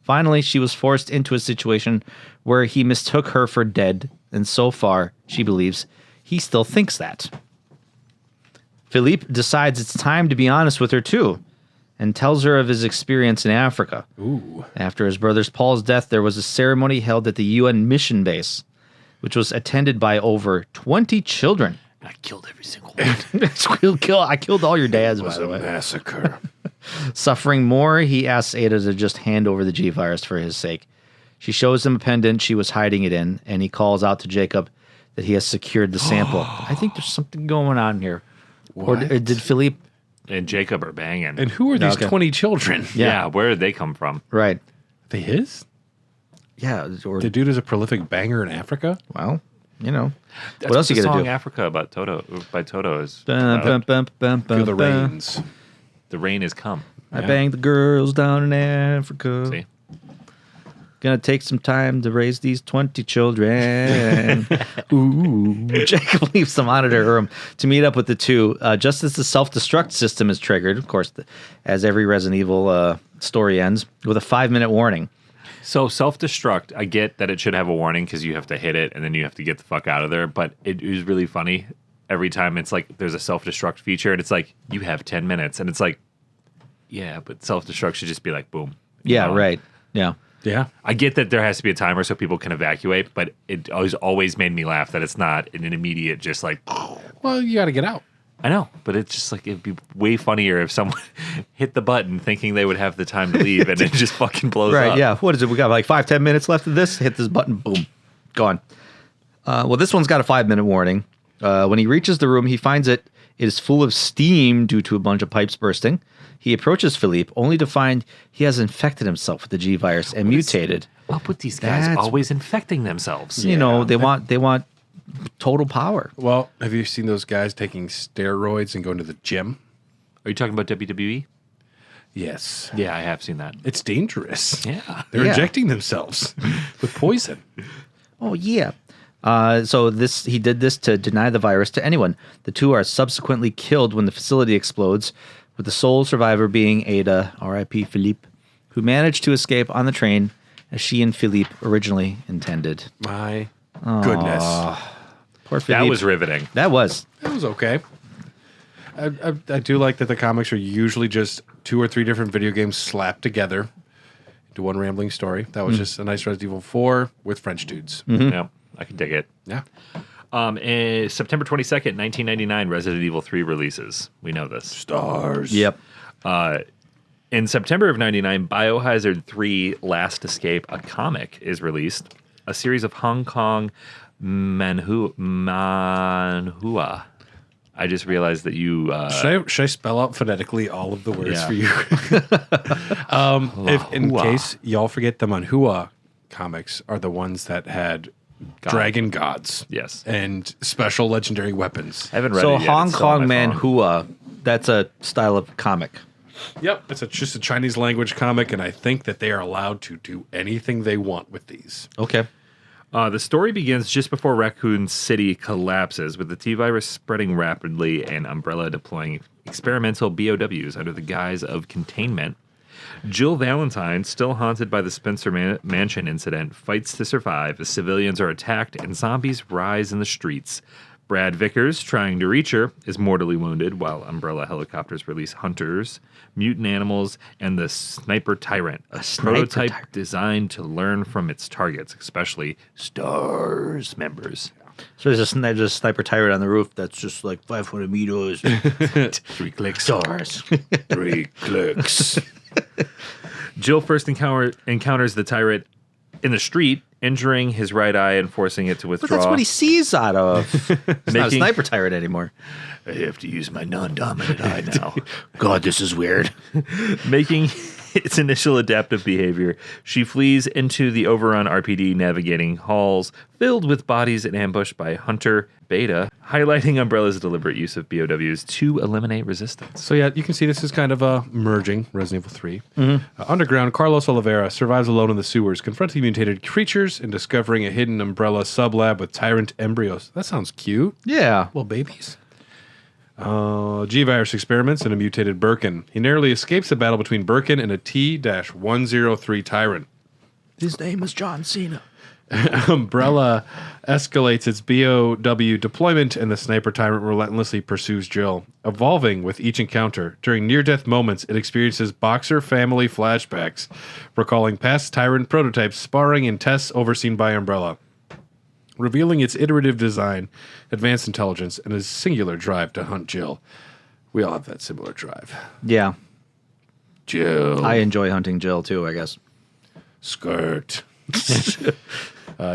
Finally, she was forced into a situation where he mistook her for dead, and so far, she believes, he still thinks that. Philippe decides it's time to be honest with her too, and tells her of his experience in Africa. Ooh. After his brother's Paul's death, there was a ceremony held at the UN mission base, which was attended by over 20 children. I killed every single one. I killed all your dads, by the way. Massacre. Suffering more, he asks Ada to just hand over the G-Virus for his sake. She shows him a pendant she was hiding it in, and he calls out to Jacob that he has secured the sample. I think there's something going on here. What? Or did Philippe... And Jacob are banging. And who are these Okay. 20 children? yeah, where did they come from? Right. Are they his? Yeah. Or, The dude is a prolific banger in Africa? well, you know. That's what else you the got to song do? Africa about Toto by Toto is. Bum, bum, bum, bum, Feel the bum. rains. The rain has come. I banged the girls down in Africa. See? Gonna take some time to raise these 20 children. Ooh. Jacob leaves the monitor room to meet up with the two. Just as the self-destruct system is triggered, of course, as every Resident Evil story ends, with a 5-minute warning. So self-destruct, I get that it should have a warning because you have to hit it and then you have to get the fuck out of there. But it is really funny every time it's like there's a self-destruct feature and it's like you have 10 minutes and it's like, yeah, but self-destruct should just be like boom. Yeah, right. Yeah. Yeah. I get that there has to be a timer so people can evacuate, but it always made me laugh that it's not an immediate just like. Well, you got to get out. I know, but it's just like it'd be way funnier if someone hit the button thinking they would have the time to leave and it just fucking blows up. Right, yeah. What is it? We got like 5-10 minutes left of this. Hit this button, boom, gone. Well, this one's got a 5-minute warning. When he reaches the room, he finds it is full of steam due to a bunch of pipes bursting. He approaches Philippe, only to find he has infected himself with the G virus and mutated. Up with these guys always infecting themselves. You know, they want total power. Well, have you seen those guys taking steroids and going to the gym? Are you talking about WWE? Yes. Yeah, I have seen that. It's dangerous. Yeah. They're Yeah. injecting themselves with poison. Oh yeah. So he did this to deny the virus to anyone. The two are subsequently killed when the facility explodes, with the sole survivor being Ada, R.I.P. Philippe, who managed to escape on the train as she and Philippe originally intended. My goodness. Poor Philippe. That was riveting. That was. It was okay. I do like that the comics are usually just 2 or 3 different video games slapped together into one rambling story. That was just a nice Resident Evil 4 with French dudes. Yeah, I can dig it. Yeah. September 22nd, 1999, Resident Evil 3 releases. We know this. Stars. Yep. In September of 99, Biohazard 3 Last Escape, a comic, is released. A series of Hong Kong manhua. I just realized that you... Should I spell out phonetically all of the words Yeah. for you? If in case y'all forget, the manhua comics are the ones that had dragon gods. Yes. And special legendary weapons. I haven't read So it yet. Hong It's still on Kong my phone. Manhua, that's a style of comic. Yep. It's just a Chinese language comic, and I think that they are allowed to do anything they want with these. Okay. The story begins just before Raccoon City collapses, with the T-virus spreading rapidly and Umbrella deploying experimental BOWs under the guise of containment. Jill Valentine, still haunted by the Spencer Mansion incident, fights to survive as civilians are attacked and zombies rise in the streets. Brad Vickers, trying to reach her, is mortally wounded, while Umbrella helicopters release hunters, mutant animals, and the Sniper Tyrant, a prototype designed to learn from its targets, especially STARS members. So there's a sniper tyrant on the roof that's just like 500 meters. 3 clicks. Stars. 3 clicks. Jill first encounters the tyrant in the street, injuring his right eye and forcing it to But withdraw. that's what he sees out of. It's not a Making- sniper tyrant anymore. I have to use my non-dominant eye now. God, this is weird. Making its initial adaptive behavior, she flees into the overrun RPD, navigating halls filled with bodies and ambushed by Hunter Beta, highlighting Umbrella's deliberate use of BOWs to eliminate resistance. So yeah, you can see this is kind of a merging Resident Evil 3. Underground, Carlos Oliveira survives alone in the sewers, confronting mutated creatures and discovering a hidden Umbrella sublab with tyrant embryos. That sounds cute. Yeah. Little babies. G-Virus experiments and a mutated Birkin. He narrowly escapes the battle between Birkin and a T-103 tyrant. His name is John Cena. Umbrella escalates its BOW deployment, and the Sniper Tyrant relentlessly pursues Jill. Evolving with each encounter, during near-death moments, it experiences Boxer family flashbacks, recalling past Tyrant prototypes, sparring, and tests overseen by Umbrella, revealing its iterative design, advanced intelligence, and a singular drive to hunt Jill. We all have that similar drive. Yeah. Jill. I enjoy hunting Jill too, I guess. Skirt.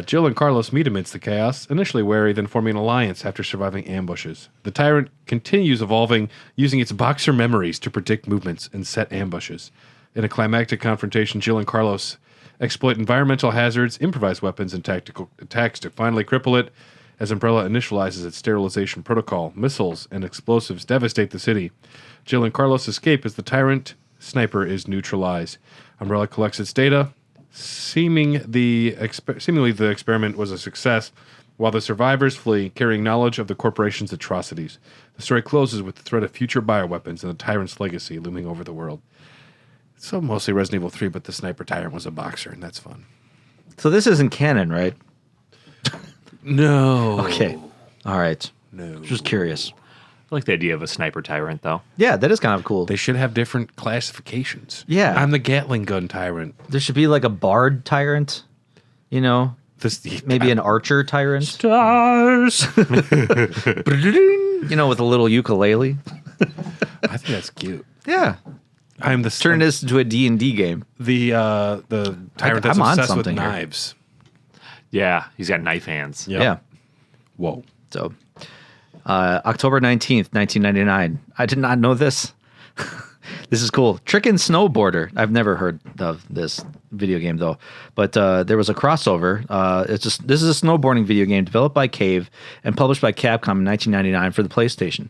Jill and Carlos meet amidst the chaos, initially wary, then forming an alliance after surviving ambushes. The Tyrant continues evolving, using its Boxer memories to predict movements and set ambushes. In a climactic confrontation, Jill and Carlos exploit environmental hazards, improvise weapons, and tactical attacks to finally cripple it. As Umbrella initializes its sterilization protocol, missiles and explosives devastate the city. Jill and Carlos escape as the Tyrant Sniper is neutralized. Umbrella collects its data. Seemingly the experiment was a success, while the survivors flee, carrying knowledge of the corporation's atrocities. The story closes with the threat of future bioweapons and the Tyrant's legacy looming over the world. So mostly Resident Evil 3, but the Sniper Tyrant was a boxer, and that's fun. So this isn't canon, right? No. Okay. All right. No. Just curious. like the idea of a sniper tyrant, though. Yeah, that is kind of cool. They should have different classifications. Yeah. I'm the Gatling gun tyrant. There should be like a bard tyrant, you know, maybe an archer tyrant, Stars. you know, with a little ukulele. I think that's cute. Yeah. I'm the Turn this into a D&D game. the tyrant that's I'm on obsessed with something here. knives. Yeah, he's got knife hands. Yep. Yeah. Whoa. So, October 19th, 1999. I did not know this. This is cool. Trickin' Snowboarder. I've never heard of this video game, though. But there was a crossover. This is a snowboarding video game developed by Cave and published by Capcom in 1999 for the PlayStation.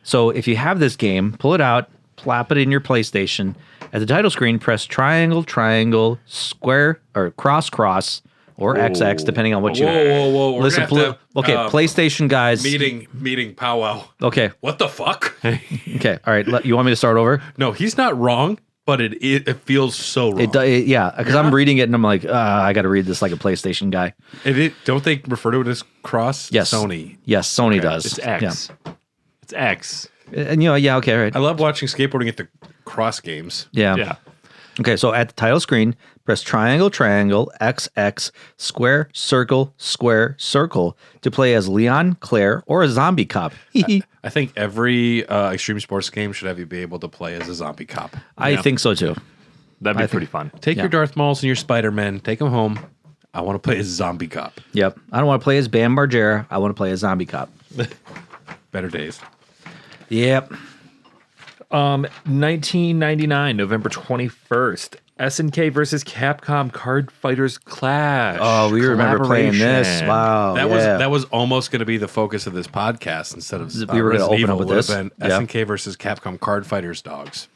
So if you have this game, pull it out, plop it in your PlayStation. At the title screen, press triangle, square, or cross, or XX, depending on what you... Whoa. We're Listen, gonna have to have, PlayStation guys... Meeting powwow. Okay. What the fuck? Okay. All right. You want me to start over? No, he's not wrong, but it feels so wrong. Yeah, because I'm reading it and I'm like, I got to read this like a PlayStation guy. Don't they refer to it as cross? Yes. Sony. Yes, Sony does. It's X. Yeah. It's X. And yeah, okay, all right. I love watching skateboarding at the cross games. Yeah. Yeah. Okay, so at the title screen, press triangle, XX, square, circle to play as Leon, Claire, or a zombie cop. I think every extreme sports game should have you be able to play as a zombie cop. I think so too. That'd be pretty fun. Take Yeah. your Darth Mauls and your Spider-Men, take them home. I want to play as zombie cop. Yep. I don't want to play as Bam Margera. I want to play as zombie cop. Better days. Yep. 1999, November 21st. SNK versus Capcom Card Fighters Clash. Oh, we remember playing this. Collaboration. Wow. That was almost going to be the focus of this podcast instead of We were gonna Resident open up Evil. with Would have this. been Yeah. SNK versus Capcom Card Fighters dogs.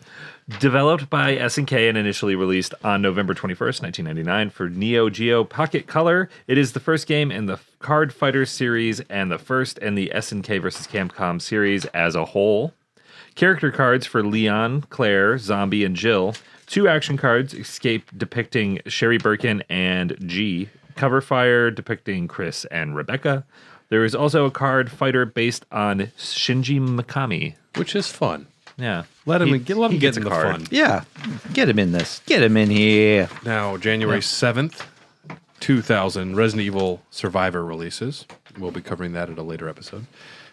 Developed by SNK and initially released on November 21st, 1999 for Neo Geo Pocket Color, it is the first game in the Card Fighters series and the first in the SNK versus Capcom series as a whole. Character cards for Leon, Claire, Zombie, and Jill. 2 action cards, Escape depicting Sherry Birkin and G. Cover Fire depicting Chris and Rebecca. There is also a card fighter based on Shinji Mikami. Which is fun. Yeah. Let him He get gets in a the card. fun. Yeah. Get him in this. Get him in here. Now, January 7th, 2000, Resident Evil Survivor releases. We'll be covering that at a later episode.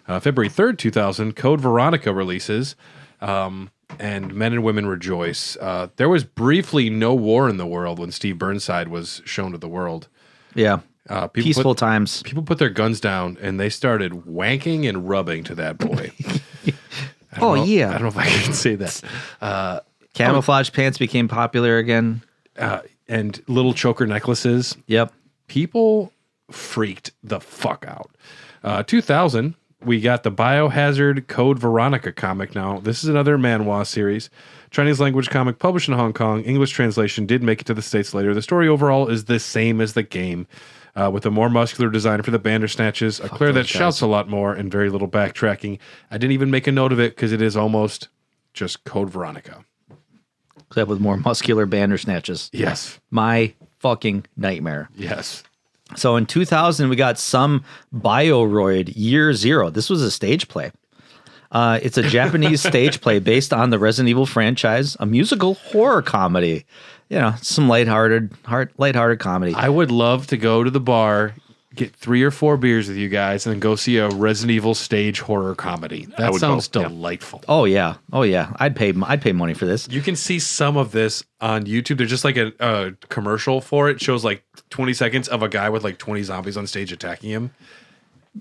February 3rd, 2000, Code Veronica releases, and Men and Women Rejoice. There was briefly no war in the world when Steve Burnside was shown to the world. Yeah. Peaceful put, times. People put their guns down, and they started wanking and rubbing to that boy. I don't know if I can say that. Camouflage pants became popular again. And little choker necklaces. Yep. People freaked the fuck out. 2000, we got the Biohazard Code Veronica comic now. This is another manhwa series. Chinese language comic published in Hong Kong. English translation did make it to the States later. The story overall is the same as the game, with a more muscular design for the Bandersnatches, a Claire that shouts a lot more, and very little backtracking. I didn't even make a note of it because it is almost just Code Veronica. Except with more muscular Bandersnatches. Yes. My fucking nightmare. Yes. So in 2000, we got some Bioroid Year Zero. This was a stage play. It's a Japanese stage play based on the Resident Evil franchise, a musical horror comedy. You know, some lighthearted comedy. I would love to go to the bar, get 3 or 4 beers with you guys, and then go see a Resident Evil stage horror comedy. That sounds delightful. Oh yeah. I'd pay money for this. You can see some of this on YouTube. There's just like a commercial for it. It shows like 20 seconds of a guy with like 20 zombies on stage attacking him.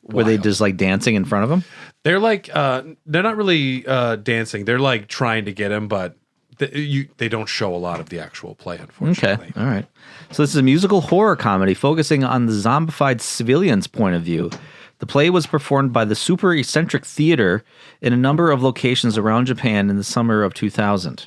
Were they just like dancing in front of him? They're like, they're not really dancing. They're like trying to get him, but they don't show a lot of the actual play, unfortunately. Okay. All right. So this is a musical horror comedy focusing on the zombified civilians' point of view. The play was performed by the Super Eccentric Theater in a number of locations around Japan in the summer of 2000.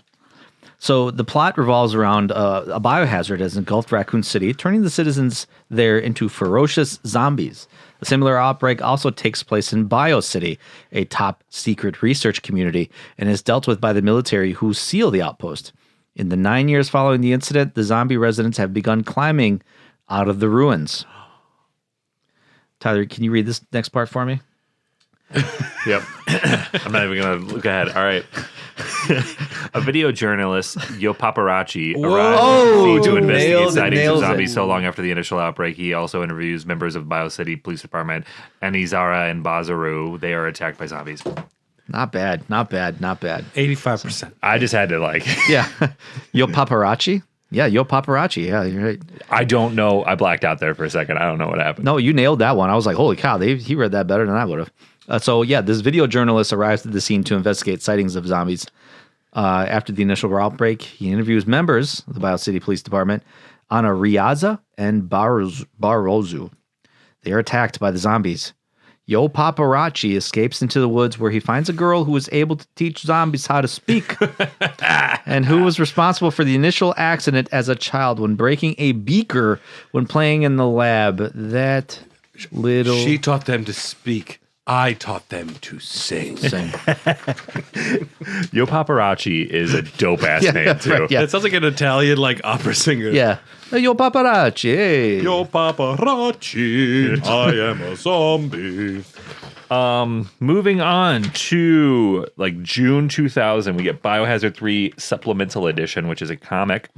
So the plot revolves around a biohazard has engulfed Raccoon City, turning the citizens there into ferocious zombies. A similar outbreak also takes place in Bio City, a top secret research community, and is dealt with by the military who seal the outpost. In the 9 years following the incident, the zombie residents have begun climbing out of the ruins. Tyler, can you read this next part for me? Yep. I'm not even going to look ahead. All right. A video journalist, Yo Paparazzi, arrived on the scene to investigate sightings of zombies so long after the initial outbreak. He also interviews members of Biocity Police Department, Anizara and Bazaru. They are attacked by zombies. Not bad. 85%. I just had to Yeah. Yo Paparazzi? Yeah, Yo Paparazzi. Yeah, you're right. I don't know. I blacked out there for a second. I don't know what happened. No, you nailed that one. I was like, holy cow, he read that better than I would have. This video journalist arrives at the scene to investigate sightings of zombies. After the initial outbreak, he interviews members of the Biocity Police Department, Ana Riaza and Barozu. They are attacked by the zombies. Yo Paparazzi escapes into the woods where he finds a girl who was able to teach zombies how to speak and who was responsible for the initial accident as a child when breaking a beaker when playing in the lab. That little... She taught them to speak. I taught them to sing. Yo Paparazzi is a dope-ass name, too. Right, yeah. It sounds like an Italian opera singer. Yeah. Yo Paparazzi. Hey. Yo paparazzi, I am a zombie. Moving on to June 2000, we get Biohazard 3 Supplemental Edition, which is a comic.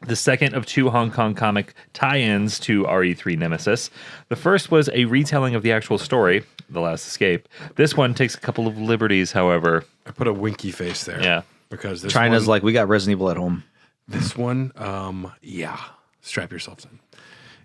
The second of 2 Hong Kong comic tie-ins to RE3 Nemesis. The first was a retelling of the actual story, The Last Escape. This one takes a couple of liberties, however. I put a winky face there. Yeah. Because this China's one, we got Resident Evil at home. This one, strap yourselves in.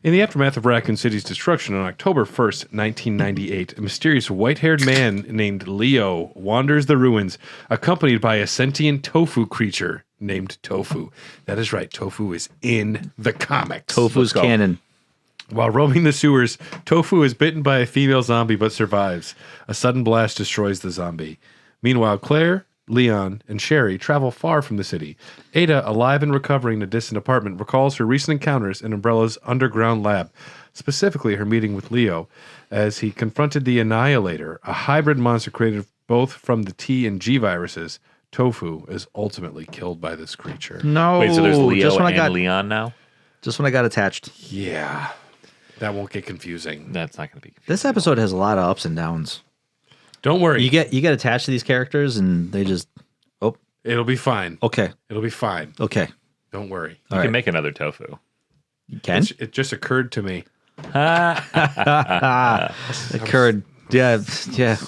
In the aftermath of Raccoon City's destruction on October 1st, 1998, a mysterious white-haired man named Leo wanders the ruins, accompanied by a sentient tofu creature named Tofu. That is right, Tofu is in the comics. Tofu's canon. While roaming the sewers, Tofu is bitten by a female zombie but survives. A sudden blast destroys the zombie. Meanwhile, Claire, Leon, and Sherry travel far from the city. Ada, alive and recovering in a distant apartment, recalls her recent encounters in Umbrella's underground lab, specifically her meeting with Leo, as he confronted the Annihilator, a hybrid monster created both from the T and G viruses. Tofu is ultimately killed by this creature. No. Wait, so there's Leo and Leon now? Just when I got attached. Yeah. That won't get confusing. That's not going to be confusing. This episode has a lot of ups and downs. Don't worry. You get attached to these characters and they just It'll be fine. okay. It'll be fine. Okay. Don't worry. You can make another Tofu. You can? It just occurred to me. Occurred. Yeah,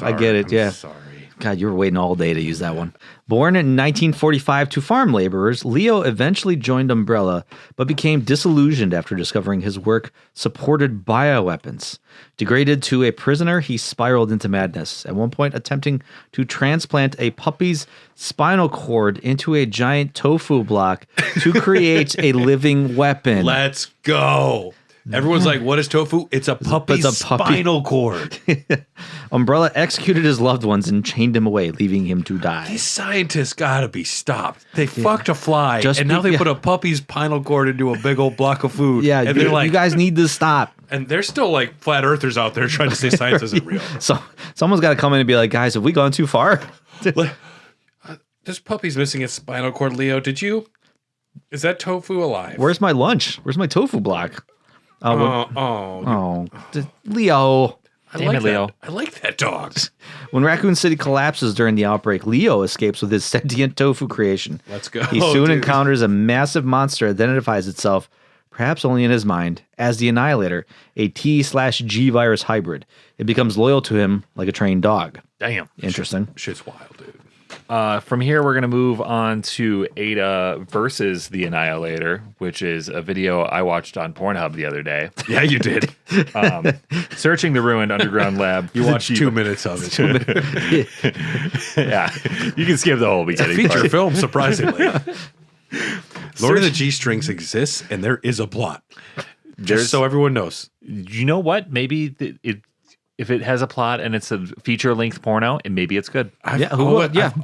I get it. Yeah. I'm sorry. God, you were waiting all day to use that one. Born in 1945 to farm laborers, Leo eventually joined Umbrella, but became disillusioned after discovering his work supported bioweapons. Degraded to a prisoner, he spiraled into madness, at one point attempting to transplant a puppy's spinal cord into a giant tofu block to create a living weapon. Let's go. Everyone's like, what is tofu? It's a puppy's spinal cord. Umbrella executed his loved ones and chained him away, leaving him to die. These scientists gotta be stopped. They fucked a fly, and now be- they put a puppy's spinal cord into a big old block of food. Yeah, and they're like, you guys need to stop. and they're still like flat earthers out there trying to say science isn't real. So someone's got to come in and be like, guys, have we gone too far? This puppy's missing its spinal cord, Leo. Is that tofu alive? Where's my lunch? Where's my tofu block? Leo. Damn it, Leo. I like that dog. When Raccoon City collapses during the outbreak, Leo escapes with his sentient tofu creation. Let's go. He soon dude. encounters a massive monster that identifies itself, perhaps only in his mind, as the Annihilator, a T/G virus hybrid. It becomes loyal to him like a trained dog. Damn. Interesting. Shit's wild, dude. From here, we're going to move on to Ada versus the Annihilator, which is a video I watched on Pornhub the other day. Yeah, you did. Searching the ruined underground lab. You watched 2 minutes of it. Yeah. You can skip the whole beginning Feature part. film, surprisingly. Lord of the G-Strings exists, and there is a plot. Just so everyone knows. You know what? Maybe if it has a plot and it's a feature-length porno, and maybe it's good. I've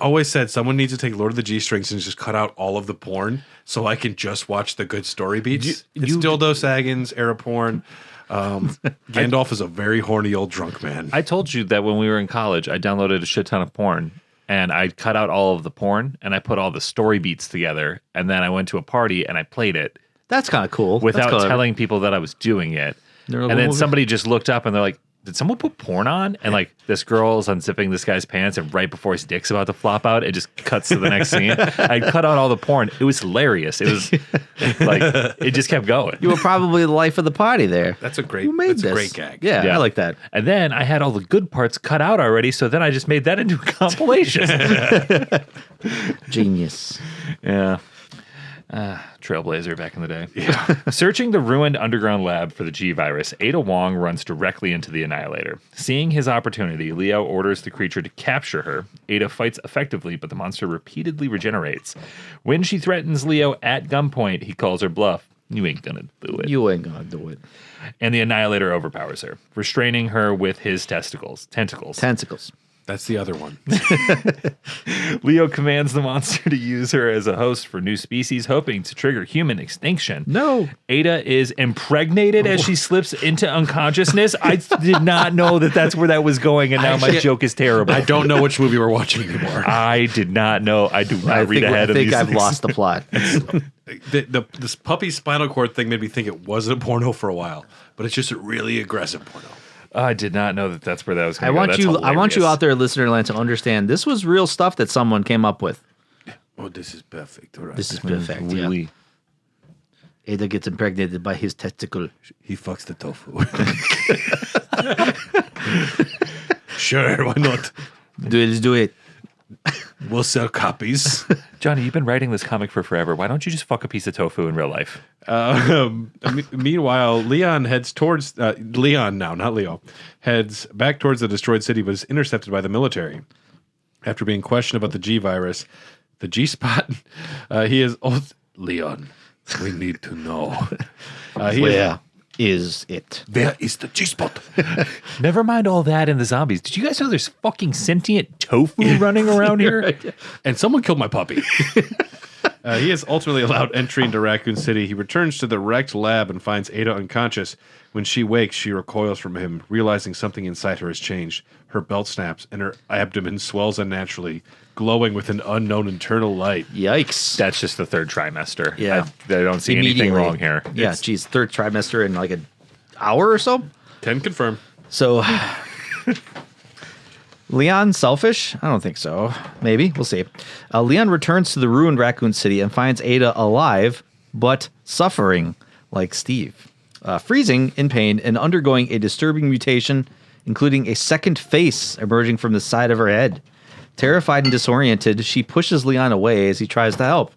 always said someone needs to take Lord of the G-Strings and just cut out all of the porn so I can just watch the good story beats. It's dildo saggins, era porn. Gandalf is a very horny old drunk man. I told you that when we were in college, I downloaded a shit ton of porn, and I cut out all of the porn, and I put all the story beats together, and then I went to a party, and I played it. That's kind of cool. Without telling people that I was doing it. And then somebody just looked up, and they're like, did someone put porn on? And like this girl is unzipping this guy's pants, and right before his dick's about to flop out, it just cuts to the next scene. I cut out all the porn. It was hilarious. It was like it just kept going. You were probably the life of the party there. That's a great. Who made That's this? a great gag. Yeah, I like that. And then I had all the good parts cut out already, so then I just made that into a compilation. Genius. Yeah. Trailblazer back in the day. Yeah. Searching the ruined underground lab for the G virus, Ada Wong runs directly into the Annihilator. Seeing his opportunity, Leo orders the creature to capture her. Ada fights effectively, but the monster repeatedly regenerates. When she threatens Leo at gunpoint, he calls her bluff. You ain't gonna do it. You ain't gonna do it. And the Annihilator overpowers her, restraining her with his tentacles. That's the other one. Leo commands the monster to use her as a host for new species, hoping to trigger human extinction. No. Ada is impregnated as she slips into unconsciousness. I did not know that that's where that was going, and now my joke is terrible. I don't know which movie we're watching anymore. I did not know. I do not read ahead of these I think I've things. lost the plot. This puppy spinal cord thing made me think it wasn't a porno for a while, but it's just a really aggressive porno. I did not know that that's where that was I going to go. want you out there, listener land, to understand this was real stuff that someone came up with. Oh, this is perfect. All right. This is perfect. Yeah. Really. Ada gets impregnated by his testicle. He fucks the tofu. Sure, why not? Let's do it. We'll sell copies. Johnny, you've been writing this comic for forever. Why don't you just fuck a piece of tofu in real life? Meanwhile, Leon heads towards Leon now, not Leo, heads back towards the destroyed city, but is intercepted by the military. After being questioned about the G virus, the G spot, he is Leon. We need to know. Where is it? Where is the G spot? Never mind all that and the zombies. Did you guys know there's fucking sentient tofu running around here? And someone killed my puppy. He is ultimately allowed entry into Raccoon City. He returns to the wrecked lab and finds Ada unconscious. When she wakes, she recoils from him, realizing something inside her has changed. Her belt snaps, and her abdomen swells unnaturally, glowing with an unknown internal light. Yikes. That's just the third trimester. Yeah. I don't see anything wrong here. Yeah, geez, third trimester in like an hour or so. 10 confirm. So, Leon selfish? I don't think so. Maybe. We'll see. Leon returns to the ruined Raccoon City and finds Ada alive, but suffering like Steve. Freezing in pain and undergoing a disturbing mutation, including a second face emerging from the side of her head. Terrified and disoriented, she pushes Leon away as he tries to help.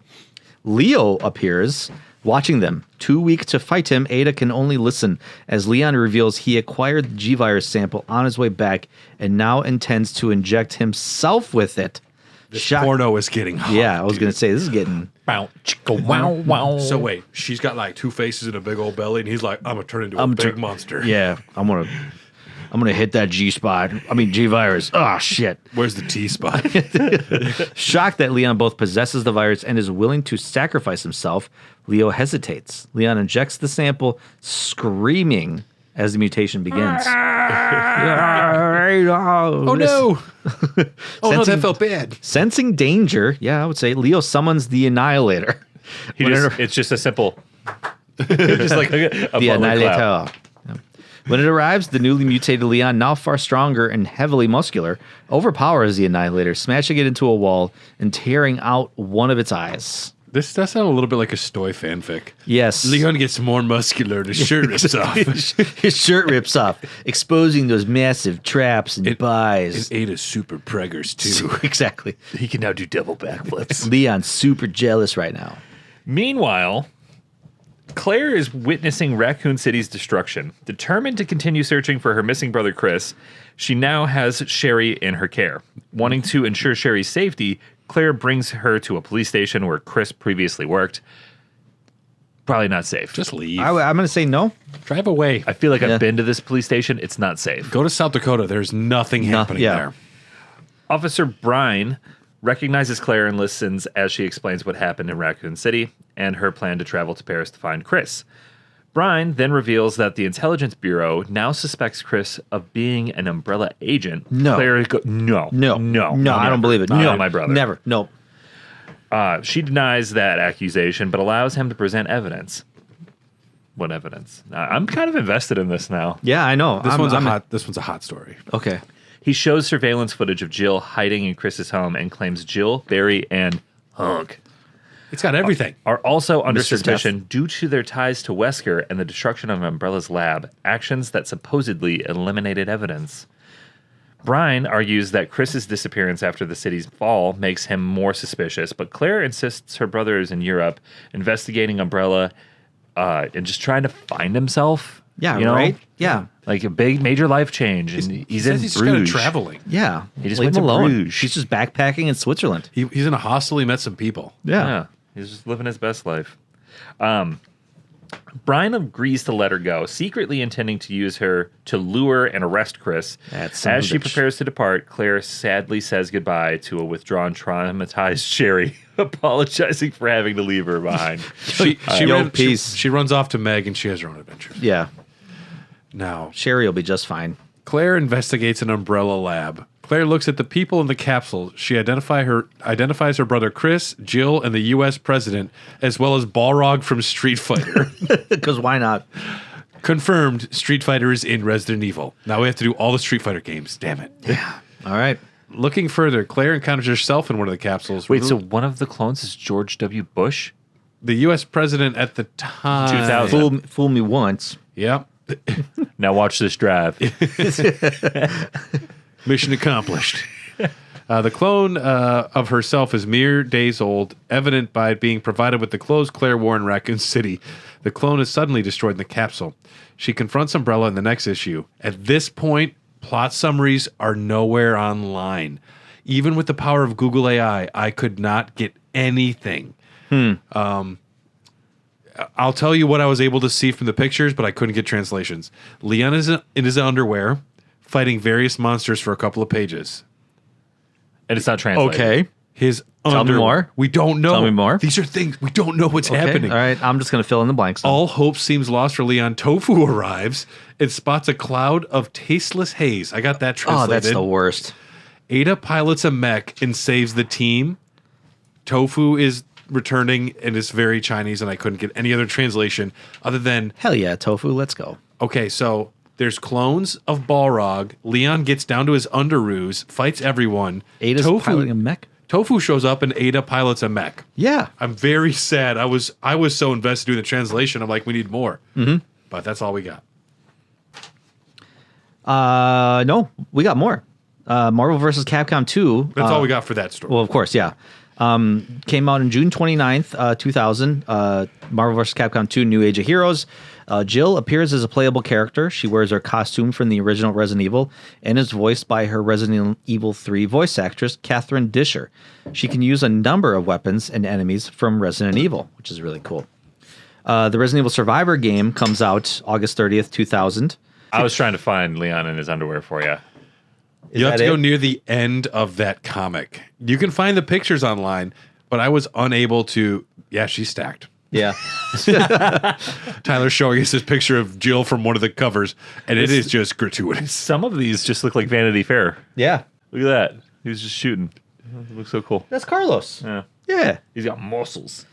Leo appears, watching them. Too weak to fight him, Ada can only listen as Leon reveals he acquired the G-Virus sample on his way back and now intends to inject himself with it. This porno is getting hot. Yeah, I was going to say, this is getting... Wow, chicka, wow, wow. So wait, she's got like two faces and a big old belly, and he's like, I'm going to turn into a big monster. Yeah, I'm gonna hit that G-spot. I mean, G-Virus. Oh, shit. Where's the T-spot? Shocked that Leon both possesses the virus and is willing to sacrifice himself, Leo hesitates. Leon injects the sample, screaming as the mutation begins. Oh, no. Oh, no, that felt bad. Sensing danger, yeah, I would say, Leo summons the Annihilator. It's just a simple... just like a The butler Annihilator. clap. Yeah. When it arrives, the newly mutated Leon, now far stronger and heavily muscular, overpowers the Annihilator, smashing it into a wall and tearing out one of its eyes. This does sound a little bit like a Stoy fanfic. Yes. Leon gets more muscular and his shirt rips off. His shirt rips off, exposing those massive traps and buys. And Ada's super preggers, too. Exactly. He can now do double backflips. Leon's super jealous right now. Meanwhile, Claire is witnessing Raccoon City's destruction. Determined to continue searching for her missing brother Chris, she now has Sherry in her care. Wanting to ensure Sherry's safety, Claire brings her to a police station where Chris previously worked. Probably not safe. Just leave. I'm going to say no. Drive away. I feel like I've been to this police station. It's not safe. Go to South Dakota. There's nothing happening there. Officer Brine recognizes Claire and listens as she explains what happened in Raccoon City and her plan to travel to Paris to find Chris. Brine then reveals that the Intelligence Bureau now suspects Chris of being an Umbrella agent. No. Claire no, I don't believe it. No, No, my brother. Never. No. She denies that accusation, but allows him to present evidence. what evidence? I'm kind of invested in this now. Yeah, I know. This one's a hot story. Okay. He shows surveillance footage of Jill hiding in Chris's home and claims Jill, Barry, and Hunk It's got everything. are also under Mr. suspicion due to their ties to Wesker and the destruction of Umbrella's lab, actions that supposedly eliminated evidence. Brian argues that Chris's disappearance after the city's fall makes him more suspicious, but Claire insists her brother is in Europe, investigating Umbrella and just trying to find himself. Yeah, you know? right? Yeah. Like a big major life change, and he's in He's just kind of Bruges. traveling. Yeah. He just Leave went him to alone. Bruges. He's just backpacking in Switzerland. He's in a hostel. He met some people. Yeah, he's just living his best life. Brian agrees to let her go, secretly intending to use her to lure and arrest Chris. That son of As a she bitch. prepares to depart, Claire sadly says goodbye to a withdrawn, traumatized Sherry, apologizing for having to leave her behind. She runs off to Meg, and she has her own adventures. Yeah. Now, Sherry will be just fine. Claire investigates an Umbrella lab. Claire looks at the people in the capsule. She identifies her brother Chris, Jill, and the U.S. president, as well as Balrog from Street Fighter. Because why not? Confirmed, Street Fighter is in Resident Evil. Now we have to do all the Street Fighter games. Damn it. Yeah. All right. Looking further, Claire encounters herself in one of the capsules. Wait, so one of the clones is George W. Bush? The U.S. president at the time. 2000. Fool me once. Yep. Now watch this drive. Mission accomplished. The clone of herself is mere days old, evident by it being provided with the clothes Claire wore in Raccoon City. The clone is suddenly destroyed in the capsule. She confronts Umbrella in the next issue. At this point, plot summaries are nowhere online. Even with the power of Google AI, I could not get anything. I'll tell you what I was able to see from the pictures, but I couldn't get translations. Leon is in his underwear, fighting various monsters for a couple of pages. And it's not translated. Okay. His Tell me more. We don't know. Tell me more. These are things we don't know what's Okay. happening. All right. I'm just going to fill in the blanks. then. All hope seems lost for Leon. Tofu arrives and spots a cloud of tasteless haze. I got that translated. Oh, that's the worst. Ada pilots a mech and saves the team. Tofu is returning and is very Chinese, and I couldn't get any other translation other than, Hell yeah, Tofu. Let's go. okay, so there's clones of Balrog. Leon gets down to his underoos, fights everyone. Ada's piloting a mech? Tofu shows up and Ada pilots a mech. Yeah. I'm very sad. I was so invested in the translation. I'm like, we need more. Mm-hmm. But that's all we got. No, we got more. Marvel vs. Capcom 2. That's all we got for that story. Well, of course, yeah. Came out on June 29th, 2000. Marvel vs. Capcom 2 New Age of Heroes. Jill appears as a playable character. She wears her costume from the original Resident Evil and is voiced by her Resident Evil 3 voice actress, Catherine Disher. She can use a number of weapons and enemies from Resident Evil, which is really cool. The Resident Evil Survivor game comes out August 30th, 2000. I was trying to find Leon in his underwear for you. Is you have that to go it? near the end of that comic. You can find the pictures online, but I was unable to. Yeah, she's stacked. Yeah. Tyler's showing us this picture of Jill from one of the covers, and it is just gratuitous. Some of these just look like Vanity Fair. Yeah. Look at that. He was just shooting. It looks so cool. That's Carlos. Yeah. Yeah. He's got muscles.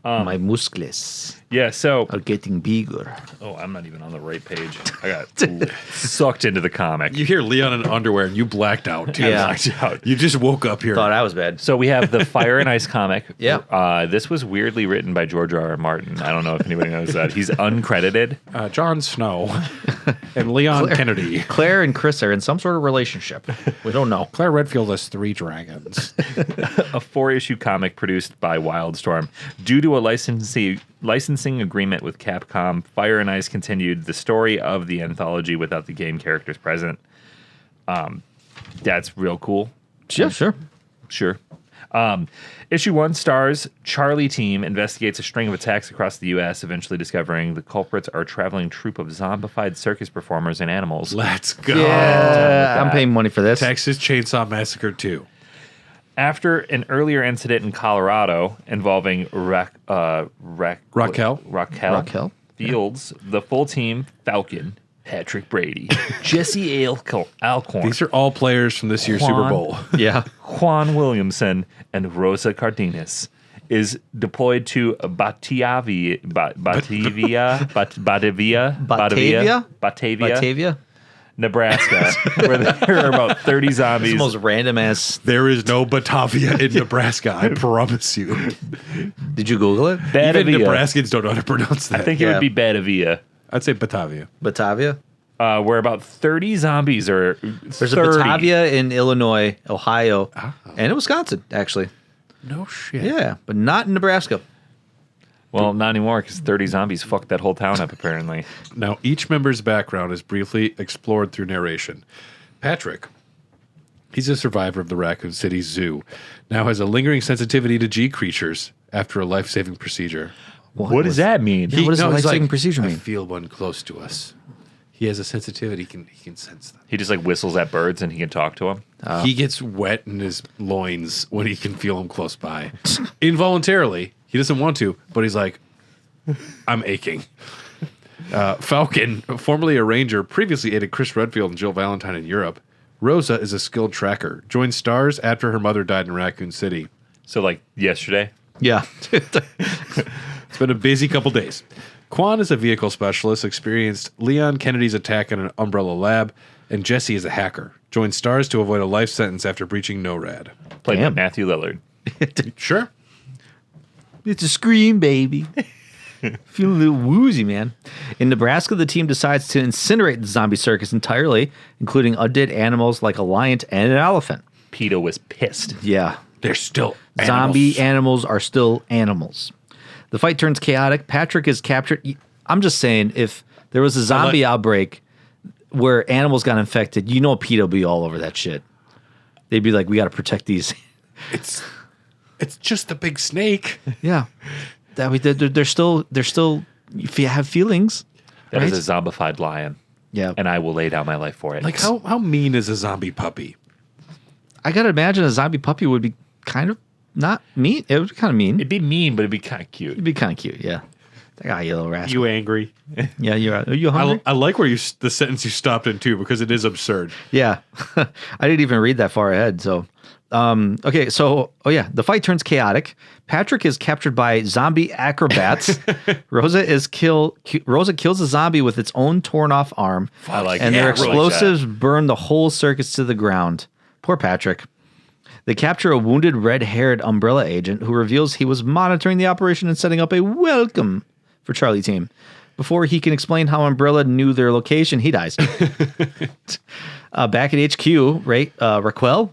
My muscles Yeah, so... are getting bigger. Oh, I'm not even on the right page. I got sucked into the comic. You hear Leon in underwear, and you blacked out. Too. Yeah. Blacked out. You just woke up here. Thought I was bad. So we have the Fire and Ice comic. Yeah. This was weirdly written by George R.R. Martin. I don't know if anybody knows that. He's uncredited. Jon Snow and Leon Kennedy. Claire and Chris are in some sort of relationship. We don't know. Claire Redfield has 3 dragons. A 4-issue comic produced by Wildstorm. Due to a licensing agreement with Capcom, Fire and Ice continued the story of the anthology without the game characters present. That's real cool. Yeah, sure. Sure. Issue 1 stars Charlie Team investigates a string of attacks across the U.S., eventually discovering the culprits are a traveling troupe of zombified circus performers and animals. Let's go. Yeah, I'm paying money for this. Texas Chainsaw Massacre 2. After an earlier incident in Colorado involving Raquel Fields, the full team, Falcon, Patrick Brady, Jesse Alcorn, These are all players from this year's Super Juan. Bowl. Yeah. Juan Williamson, and Rosa Cardenas is deployed to Batavia, Nebraska, where there are about 30 It's zombies. the most random ass. There is no Batavia in Nebraska. I promise you. Did you Google it? Even Batavia. Nebraskans don't know how to pronounce that. I think it would be Batavia. I'd say Batavia. Batavia? Where about 30 zombies are. There's a Batavia in Illinois, Ohio, and in Wisconsin, actually. No shit. Yeah, but not in Nebraska. Well, not anymore because 30 zombies fucked that whole town up, apparently. Now, each member's background is briefly explored through narration. Patrick, he's a survivor of the Raccoon City Zoo, now has a lingering sensitivity to G creatures after a life-saving procedure. What does that mean? What does a he's life-saving procedure I mean? feel one close to us. He has a sensitivity. He can sense them. He just like whistles at birds and he can talk to them. He gets wet in his loins when he can feel them close by. Involuntarily. He doesn't want to, but he's like, I'm aching. Falcon, formerly a ranger, previously aided Chris Redfield and Jill Valentine in Europe. Rosa is a skilled tracker. Joined Stars after her mother died in Raccoon City. So like yesterday. Yeah. It's been a busy couple days. Quan is a vehicle specialist, experienced Leon Kennedy's attack in an Umbrella lab, and Jesse is a hacker. Joined Stars to avoid a life sentence after breaching NORAD. Played by Damn. Matthew Lillard. Sure. It's a scream, baby. Feeling a little woozy, man. In Nebraska, the team decides to incinerate the zombie circus entirely, including undead animals like a lion and an elephant. Peter was pissed. Yeah. They're still Zombie animals are still animals. The fight turns chaotic. Patrick is captured. I'm just saying, if there was a zombie outbreak where animals got infected, you know PETA would be all over that shit. They'd be like, we got to protect these. It's just a big snake. Yeah. They're still, if you have feelings. That right? is a zombified lion. Yeah. And I will lay down my life for it. Like, how mean is a zombie puppy? I got to imagine a zombie puppy would be kind of not mean. It would be kind of mean. It'd be mean, but it'd be kind of cute. It'd be kind of cute, yeah. Like, you little rascal. You angry? Yeah, are you hungry? I like where the sentence you stopped in too, because it is absurd. Yeah. I didn't even read that far ahead, so... okay, so, the fight turns chaotic. Patrick is captured by zombie acrobats. Rosa kills a zombie with its own torn off arm. I like and it. their Yeah, I really explosives burn the whole circus to the ground. Poor Patrick. They capture a wounded red-haired Umbrella agent who reveals he was monitoring the operation and setting up a welcome for Charlie Team. Before he can explain how Umbrella knew their location, he dies. Back at HQ, Raquel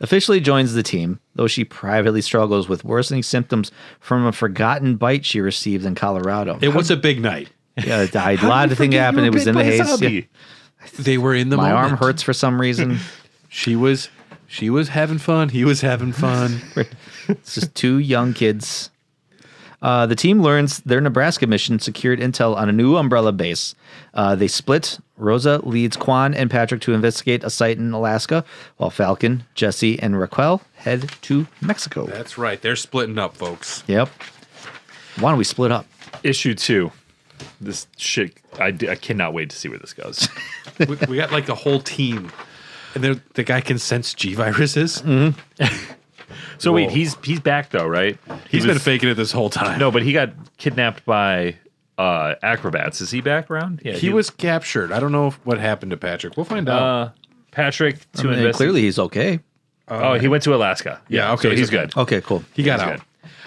officially joins the team, though she privately struggles with worsening symptoms from a forgotten bite she received in Colorado. It was a big night. Yeah, a lot of things happened. It was in the haze. Yeah. They were in the My moment. arm hurts for some reason. She was having fun. He was having fun. It's just two young kids. The team learns their Nebraska mission secured intel on a new Umbrella base. They split. Rosa leads Quan and Patrick to investigate a site in Alaska, while Falcon, Jesse, and Raquel head to Mexico. That's right. They're splitting up, folks. Yep. Why don't we split up? Issue 2. This shit, I cannot wait to see where this goes. we got like a whole team. And the guy can sense G viruses. So wait, he's back though, right? He's been faking it this whole time. No, but he got kidnapped by acrobats. Is he back around? Yeah, he was captured. I don't know what happened to Patrick. We'll find out. Patrick to investigate. Clearly, he's okay. He went to Alaska. Yeah, okay, so he's okay. good. Okay, cool. He got He's out. good.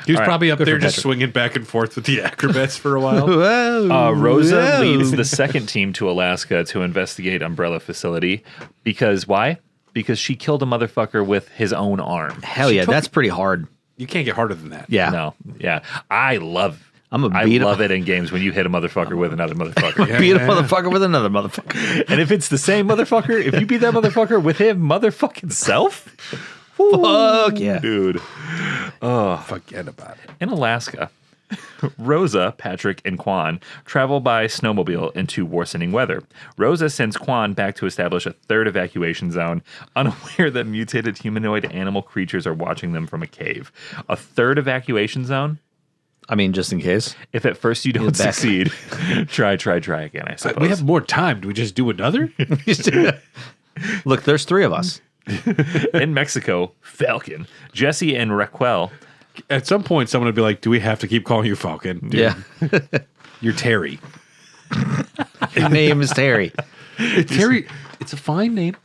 He was All right. probably up Good there for just Patrick. swinging back and forth with the acrobats for a while. Rosa leads the second team to Alaska to investigate Umbrella facility. Because why? Because she killed a motherfucker with his own arm. Hell yeah, that's pretty hard. You can't get harder than that. Yeah. No, yeah. I love beat love it in games when you hit a motherfucker with another motherfucker. Beat a motherfucker with another motherfucker. And if it's the same motherfucker, if you beat that motherfucker with him motherfucking self, Fuck yeah. dude. Forget about it. In Alaska, Rosa, Patrick, and Quan travel by snowmobile into worsening weather. Rosa sends Quan back to establish a third evacuation zone, unaware that mutated humanoid animal creatures are watching them from a cave. A third evacuation zone? I mean, just in case. If at first you don't back. succeed, try again, I suppose. We have more time. Do we just do another? Look, there's three of us. In Mexico, Falcon, Jesse, and Raquel. At some point, someone would be like, "Do we have to keep calling you Falcon?" Dude, Yeah. you're Terry. Your name is Terry. Terry. It's a fine name.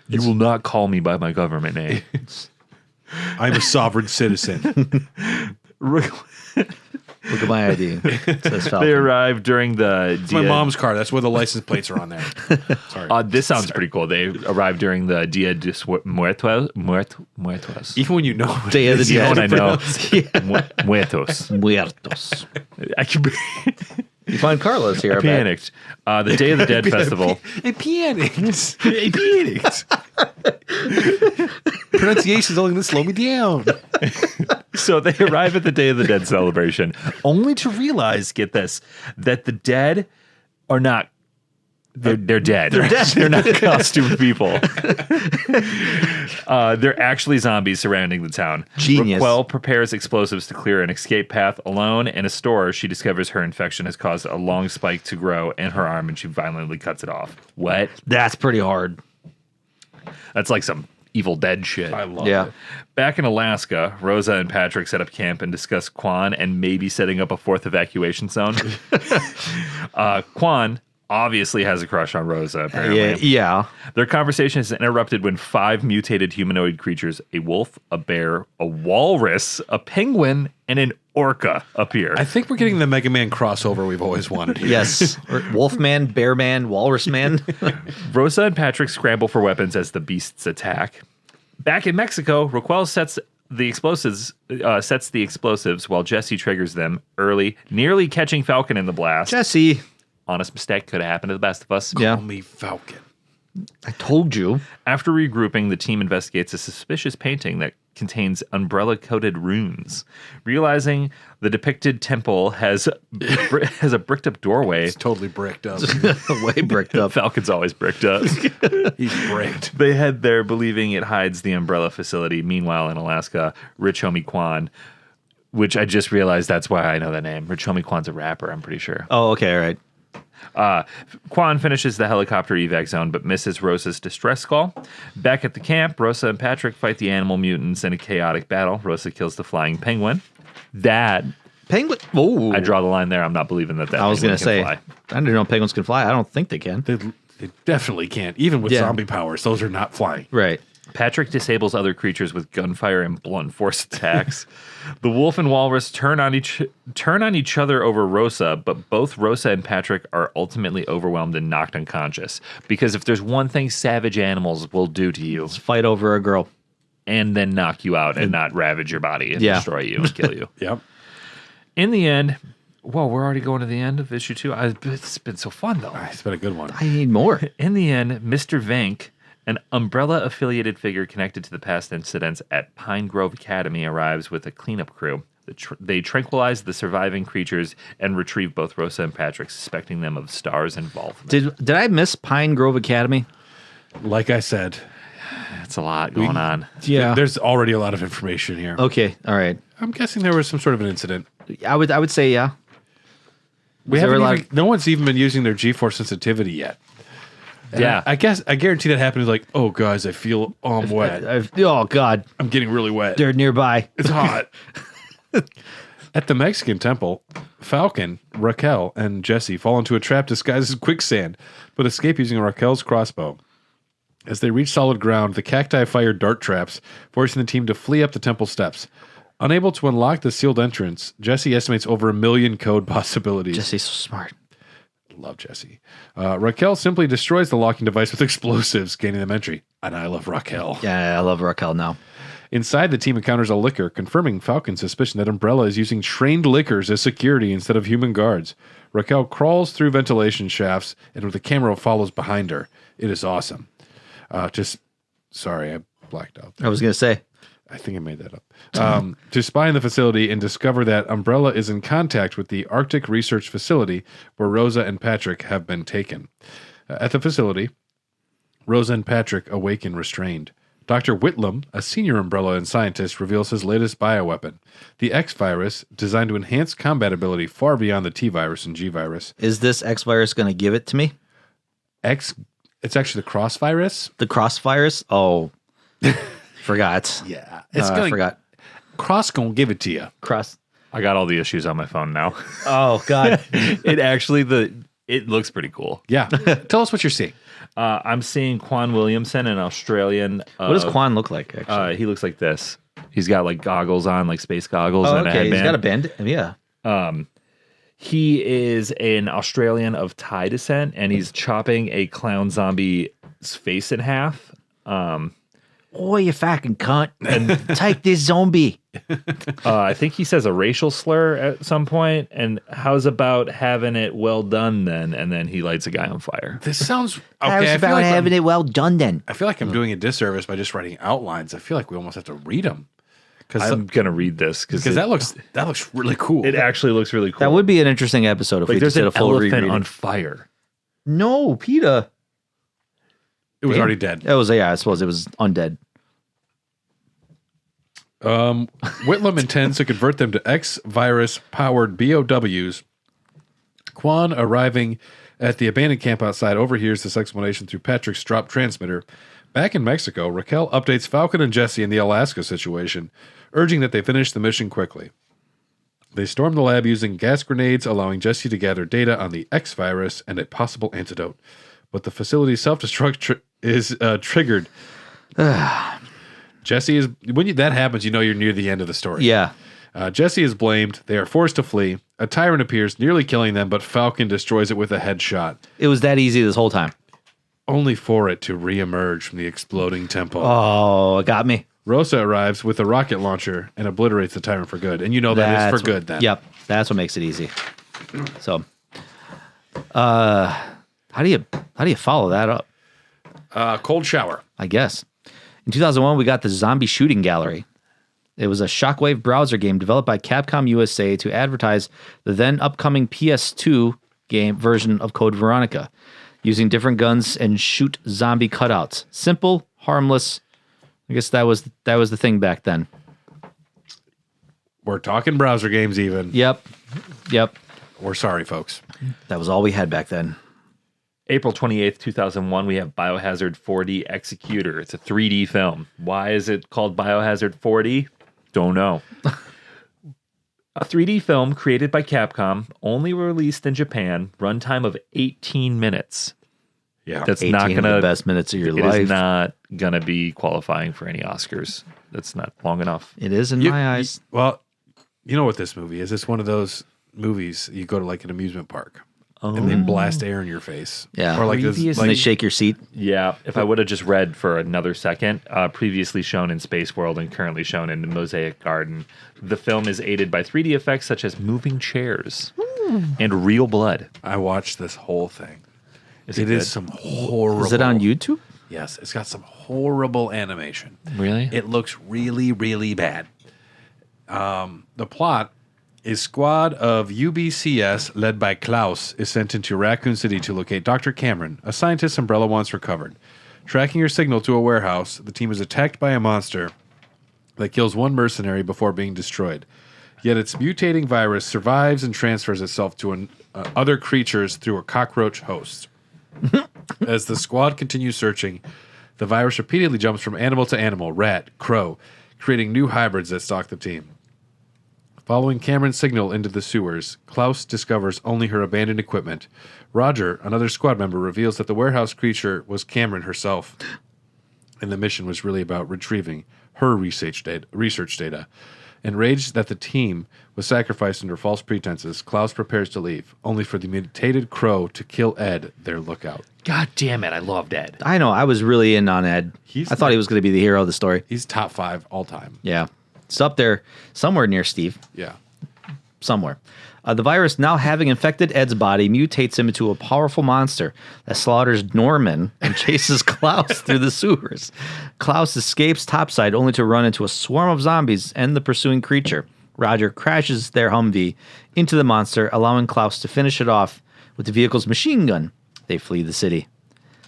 You will not call me by my government name. I'm a sovereign citizen. Look at my ID. It says Falcon. They arrived during the It's my mom's car. That's where the license plates are on there. Sorry. This sounds pretty cool. They arrived during the Dia de Muertos. Even when you know what Day it of the is, you Dead. don't I know. pronounce it. Muertos. Muertos. I can You find Carlos here. I bet. panicked. The Day of the Dead festival. A pianist. A pianist. Pronunciation's only going to slow me down. So they arrive at the Day of the Dead celebration, only to realize, get this, that the dead are not. They're dead. They're dead. They're not costumed people. They're actually zombies surrounding the town. Genius. Raquel prepares explosives to clear an escape path. Alone in a store, she discovers her infection has caused a long spike to grow in her arm, and she violently cuts it off. What? That's pretty hard. That's like some Evil Dead shit. I love Yeah. it. Back in Alaska, Rosa and Patrick set up camp and discuss Quan and maybe setting up a fourth evacuation zone. Quan obviously has a crush on Rosa, apparently. Yeah. Their conversation is interrupted when 5 mutated humanoid creatures, a wolf, a bear, a walrus, a penguin, and an orca appear. I think we're getting the Mega Man crossover we've always wanted here. Yes. Wolfman, Bearman, Walrus Man. Rosa and Patrick scramble for weapons as the beasts attack. Back in Mexico, Raquel sets the explosives while Jesse triggers them early, nearly catching Falcon in the blast. Jesse. Honest mistake, could have happened to the best of us. Yeah. Call me Falcon. I told you. After regrouping, the team investigates a suspicious painting that contains umbrella-coated runes. Realizing the depicted temple has a bricked-up doorway. It's totally bricked up. Way bricked up. Falcon's always bricked up. He's bricked. They head there believing it hides the umbrella facility. Meanwhile, in Alaska, Rich Homie Quan, which I just realized that's why I know that name. Rich Homie Quan's a rapper, I'm pretty sure. Oh, okay. All right. Quan finishes the helicopter evac zone, but misses Rosa's distress call. Back at the camp, Rosa and Patrick fight the animal mutants in a chaotic battle. Rosa kills the flying penguin. Penguin. Oh. I draw the line there. I'm not believing that I was going penguin to say, can fly. I didn't know penguins can fly. I don't think they can. They definitely can't. Even with Yeah. zombie powers, those are not flying. Right. Patrick disables other creatures with gunfire and blunt force attacks. The wolf and walrus turn on each other over Rosa, but both Rosa and Patrick are ultimately overwhelmed and knocked unconscious. Because if there's one thing savage animals will do to you, Let's fight over a girl. and then knock you out and not ravage your body and Yeah. destroy you and kill you. Yep. In the end, whoa, we're already going to the end of issue 2. It's been so fun though. It's been a good one. I need more. In the end, Mr. Vank, an Umbrella-affiliated figure connected to the past incidents at Pine Grove Academy, arrives with a cleanup crew. They tranquilize the surviving creatures and retrieve both Rosa and Patrick, suspecting them of Star's involvement. Did I miss Pine Grove Academy? Like I said, That's a lot going on. Yeah. there's already a lot of information here. Okay. All right. I'm guessing there was some sort of an incident. I would say yeah. We there haven't a lot even, no one's even been using their G-force sensitivity yet. And Yeah. I guarantee that happened. Like, oh, guys, I feel wet. Oh God, I'm getting really wet. they're nearby. It's hot. At the Mexican temple, Falcon, Raquel, and Jesse fall into a trap disguised as quicksand, but escape using Raquel's crossbow. As they reach solid ground, the cacti fire dart traps, forcing the team to flee up the temple steps. Unable to unlock the sealed entrance, Jesse estimates over 1 million code possibilities. Jesse's so smart. Love Jesse. Raquel simply destroys the locking device with explosives, gaining them entry. And I love Raquel. Yeah, I love Raquel now. Inside, the team encounters a licker, confirming Falcon's suspicion that Umbrella is using trained lickers as security instead of human guards. Raquel crawls through ventilation shafts, and with the camera follows behind her. It is awesome. Sorry, I blacked out. I was gonna say. I think I made that up. To spy in the facility and discover that Umbrella is in contact with the Arctic Research Facility, where Rosa and Patrick have been taken. At the facility, Rosa and Patrick awaken restrained. Dr. Whitlam, a senior Umbrella and scientist, reveals his latest bioweapon, the X-Virus, designed to enhance combat ability far beyond the T-Virus and G-Virus. Is this X virus gonna give it to me? It's actually the Cross Virus. The cross virus? Oh, Forgot. Yeah. Forgot. Cross gonna give it to you. Cross. I got all the issues on my phone now. Oh, God. It looks pretty cool. Yeah. Tell us what you're seeing. I'm seeing Quan Williamson, an Australian. What does Quan look like, actually? He looks like this. He's got like goggles on, like space goggles, and a okay. headband. He's got a band. Yeah. He is an Australian of Thai descent, and he's chopping a clown zombie's face in half. Oh, you fucking cunt. And take this zombie. I think he says a racial slur at some point, and how's about having it well done then? And then he lights a guy on fire. This sounds okay. How's about having it well done then? I feel like I'm doing a disservice by just writing outlines. I feel like we almost have to read them. I'm gonna read this because that looks really cool. It actually looks really cool. That would be an interesting episode if we just did a full elephant rereading. on fire. No, PETA. It was already dead. It was, yeah, I suppose it was undead. Whitlam intends to convert them to X-virus-powered BOWs. Quan, arriving at the abandoned camp outside, overhears this explanation through Patrick's drop transmitter. Back in Mexico, Raquel updates Falcon and Jesse in the Alaska situation, urging that they finish the mission quickly. They storm the lab using gas grenades, allowing Jesse to gather data on the X-virus and a possible antidote. But the facility's self-destruct is triggered. Jesse is when that happens, you know you're near the end of the story. Yeah. Jesse is blamed. They are forced to flee. A tyrant appears, nearly killing them, but Falcon destroys it with a headshot. It was that easy this whole time. Only for it to reemerge from the exploding temple. Oh, it got me. Rosa arrives with a rocket launcher and obliterates the tyrant for good. And you know that is for good then. Yep. That's what makes it easy. So, how do you follow that up? Cold shower. I guess. In 2001, we got the Zombie Shooting Gallery. It was a shockwave browser game developed by Capcom USA to advertise the then upcoming PS2 game version of Code Veronica, using different guns and shoot zombie cutouts. Simple, harmless. I guess that was the thing back then. We're talking browser games even. Yep. We're sorry, folks. That was all we had back then. April 28th, 2001, we have Biohazard 4D Executor. It's a 3D film. Why is it called Biohazard 4D? Don't know. A 3D film created by Capcom, only released in Japan, runtime of 18 minutes. Yeah. That's 18 not going to the best minutes of your It life. is not going to be qualifying for any Oscars. That's not long enough. It is in my eyes. Well, you know what this movie is. It's one of those movies you go to like an amusement park. And they blast air in your face. Yeah. Or like this, And they shake your seat. Yeah, if I would have just read for another second, previously shown in Space World and currently shown in the Mosaic Garden, the film is aided by 3D effects such as moving chairs and real blood. I watched this whole thing. Is It it is some horrible. Is it on YouTube? Yes, it's got some horrible animation. Really? It looks really, really bad. The plot is squad of UBCS led by Klaus is sent into Raccoon City to locate Dr. Cameron, a scientist Umbrella wants recovered. Tracking her signal to a warehouse, the team is attacked by a monster that kills one mercenary before being destroyed. Yet its mutating virus survives and transfers itself to other creatures through a cockroach host. As the squad continues searching, the virus repeatedly jumps from animal to animal, rat, crow, creating new hybrids that stalk the team. Following Cameron's signal into the sewers, Klaus discovers only her abandoned equipment. Roger, another squad member, reveals that the warehouse creature was Cameron herself, and the mission was really about retrieving her research data. Enraged that the team was sacrificed under false pretenses, Klaus prepares to leave, only for the mutated crow to kill Ed, their lookout. God damn it, I loved Ed. I know. I was really in on Ed. I thought he was going to be the hero of the story. He's top 5 all time. Yeah. It's up there somewhere near Steve. Yeah. Somewhere. The virus, now having infected Ed's body, mutates him into a powerful monster that slaughters Norman and chases Klaus through the sewers. Klaus escapes topside only to run into a swarm of zombies and the pursuing creature. Roger crashes their Humvee into the monster, allowing Klaus to finish it off with the vehicle's machine gun. They flee the city.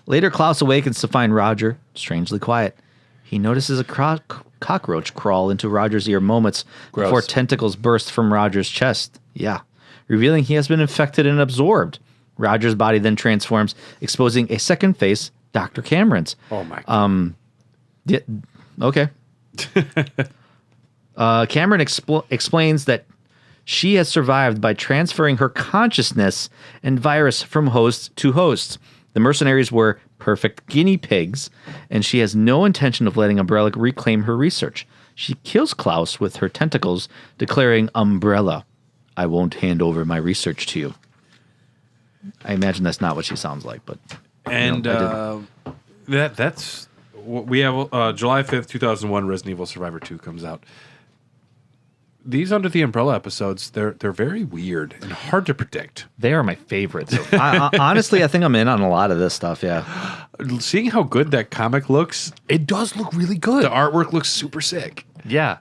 Later, Klaus awakens to find Roger strangely quiet. He notices a cockroach crawl into Roger's ear moments before tentacles burst from Roger's chest. Yeah. Revealing he has been infected and absorbed. Roger's body then transforms, exposing a second face, Dr. Cameron's. Oh, my God. Okay. Cameron explains that she has survived by transferring her consciousness and virus from host to host. The mercenaries were perfect guinea pigs, and she has no intention of letting Umbrella reclaim her research. She kills Klaus with her tentacles, declaring, "Umbrella, I won't hand over my research to you." I imagine that's not what she sounds like, but... And that's what we have. July 5th, 2001, Resident Evil Survivor 2 comes out. These Under the Umbrella episodes, they're very weird and hard to predict. They are my favorites. Honestly, I think I'm in on a lot of this stuff, yeah. Seeing how good that comic looks, it does look really good. The artwork looks super sick. Yeah.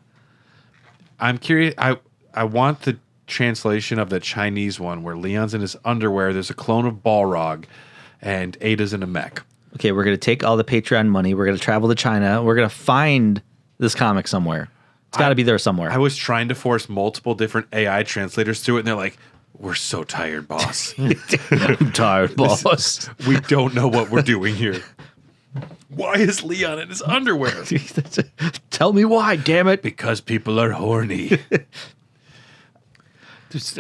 I'm curious. I want the translation of the Chinese one where Leon's in his underwear. There's a clone of Balrog, and Ada's in a mech. Okay, we're going to take all the Patreon money. We're going to travel to China. We're going to find this comic somewhere. It's got to be there somewhere. I was trying to force multiple different AI translators through it, and they're like, "We're so tired, boss. I'm tired, boss. We don't know what we're doing here. Why is Leon in his underwear? Tell me why, damn it. Because people are horny."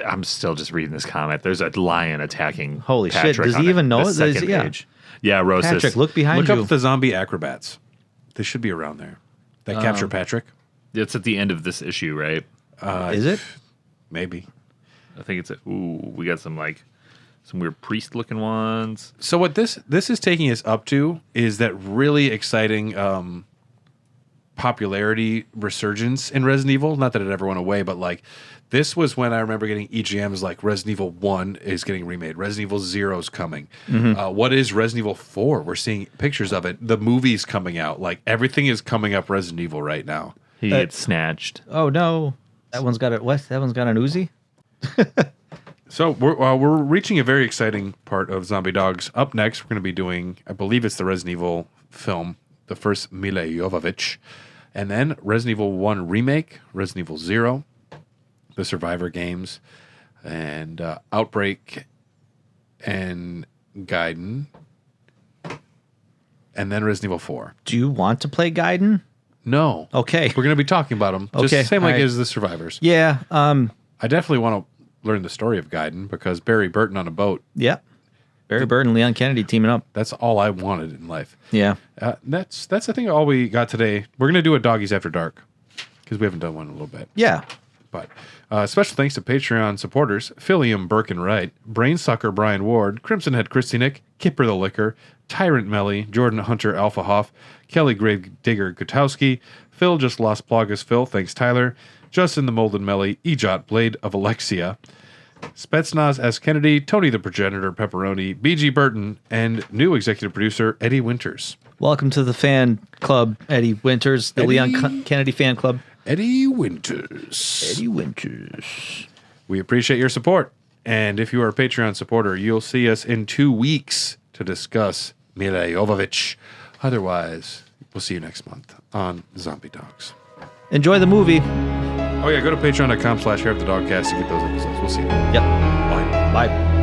I'm still just reading this comment. There's a lion attacking Holy Patrick shit, does he on even know the it? second Yeah. page. Yeah, Roses. Patrick, look behind Look you. up the zombie acrobats. They should be around there. That capture Patrick. It's at the end of this issue, right? Is it? Maybe. I think it's we got some weird priest-looking ones. So what this is taking us up to is that really exciting popularity resurgence in Resident Evil. Not that it ever went away, but like this was when I remember getting EGMs like Resident Evil 1 is getting remade. Resident Evil 0 is coming. What is Resident Evil 4? We're seeing pictures of it. The movie's coming out. Like everything is coming up Resident Evil right now. He gets snatched. Oh, no. That one's got That one's got an Uzi? So we're reaching a very exciting part of Zombie Dogs. Up next, we're going to be doing, I believe it's the Resident Evil film, the first Mila Jovovich, and then Resident Evil 1 Remake, Resident Evil 0, the Survivor games, and Outbreak and Gaiden, and then Resident Evil 4. Do you want to play Gaiden? No. Okay. We're going to be talking about them. Just Okay, the same like all right. as the Survivors. Yeah. I definitely want to learn the story of Gaiden because Barry Burton on a boat, Yeah. Barry Bird and Leon Kennedy teaming up. that's all I wanted in life. Yeah. That's I think all we got today. We're gonna do a Doggies After Dark because we haven't done one in a little bit. Yeah. But special thanks to Patreon supporters: Philium Birkin Wright, Brainsucker Brian Ward, Crimson Head Christy Nick, Kipper the Liquor, Tyrant Melly, Jordan Hunter Alpha Hoff, Kelly Grave Digger Gutowski, Phil Just Lost Plagas Phil, thanks Tyler, Justin the Molded Melly, Ejot Blade of Alexia, Spetsnaz S. Kennedy, Tony the Progenitor Pepperoni, BG Burton, and new executive producer Eddie Winters. Welcome to the fan club, Eddie Winters, the Eddie- Leon Kennedy fan club. Eddie Winters. Eddie Winters. We appreciate your support. And if you are a Patreon supporter, you'll see us in 2 weeks to discuss Mila Jovovich. Otherwise, we'll see you next month on Zombie Dogs. Enjoy the movie. Oh, yeah, go to patreon.com/hairofthedogcast to get those episodes. We'll see you. Yep. Bye. Bye.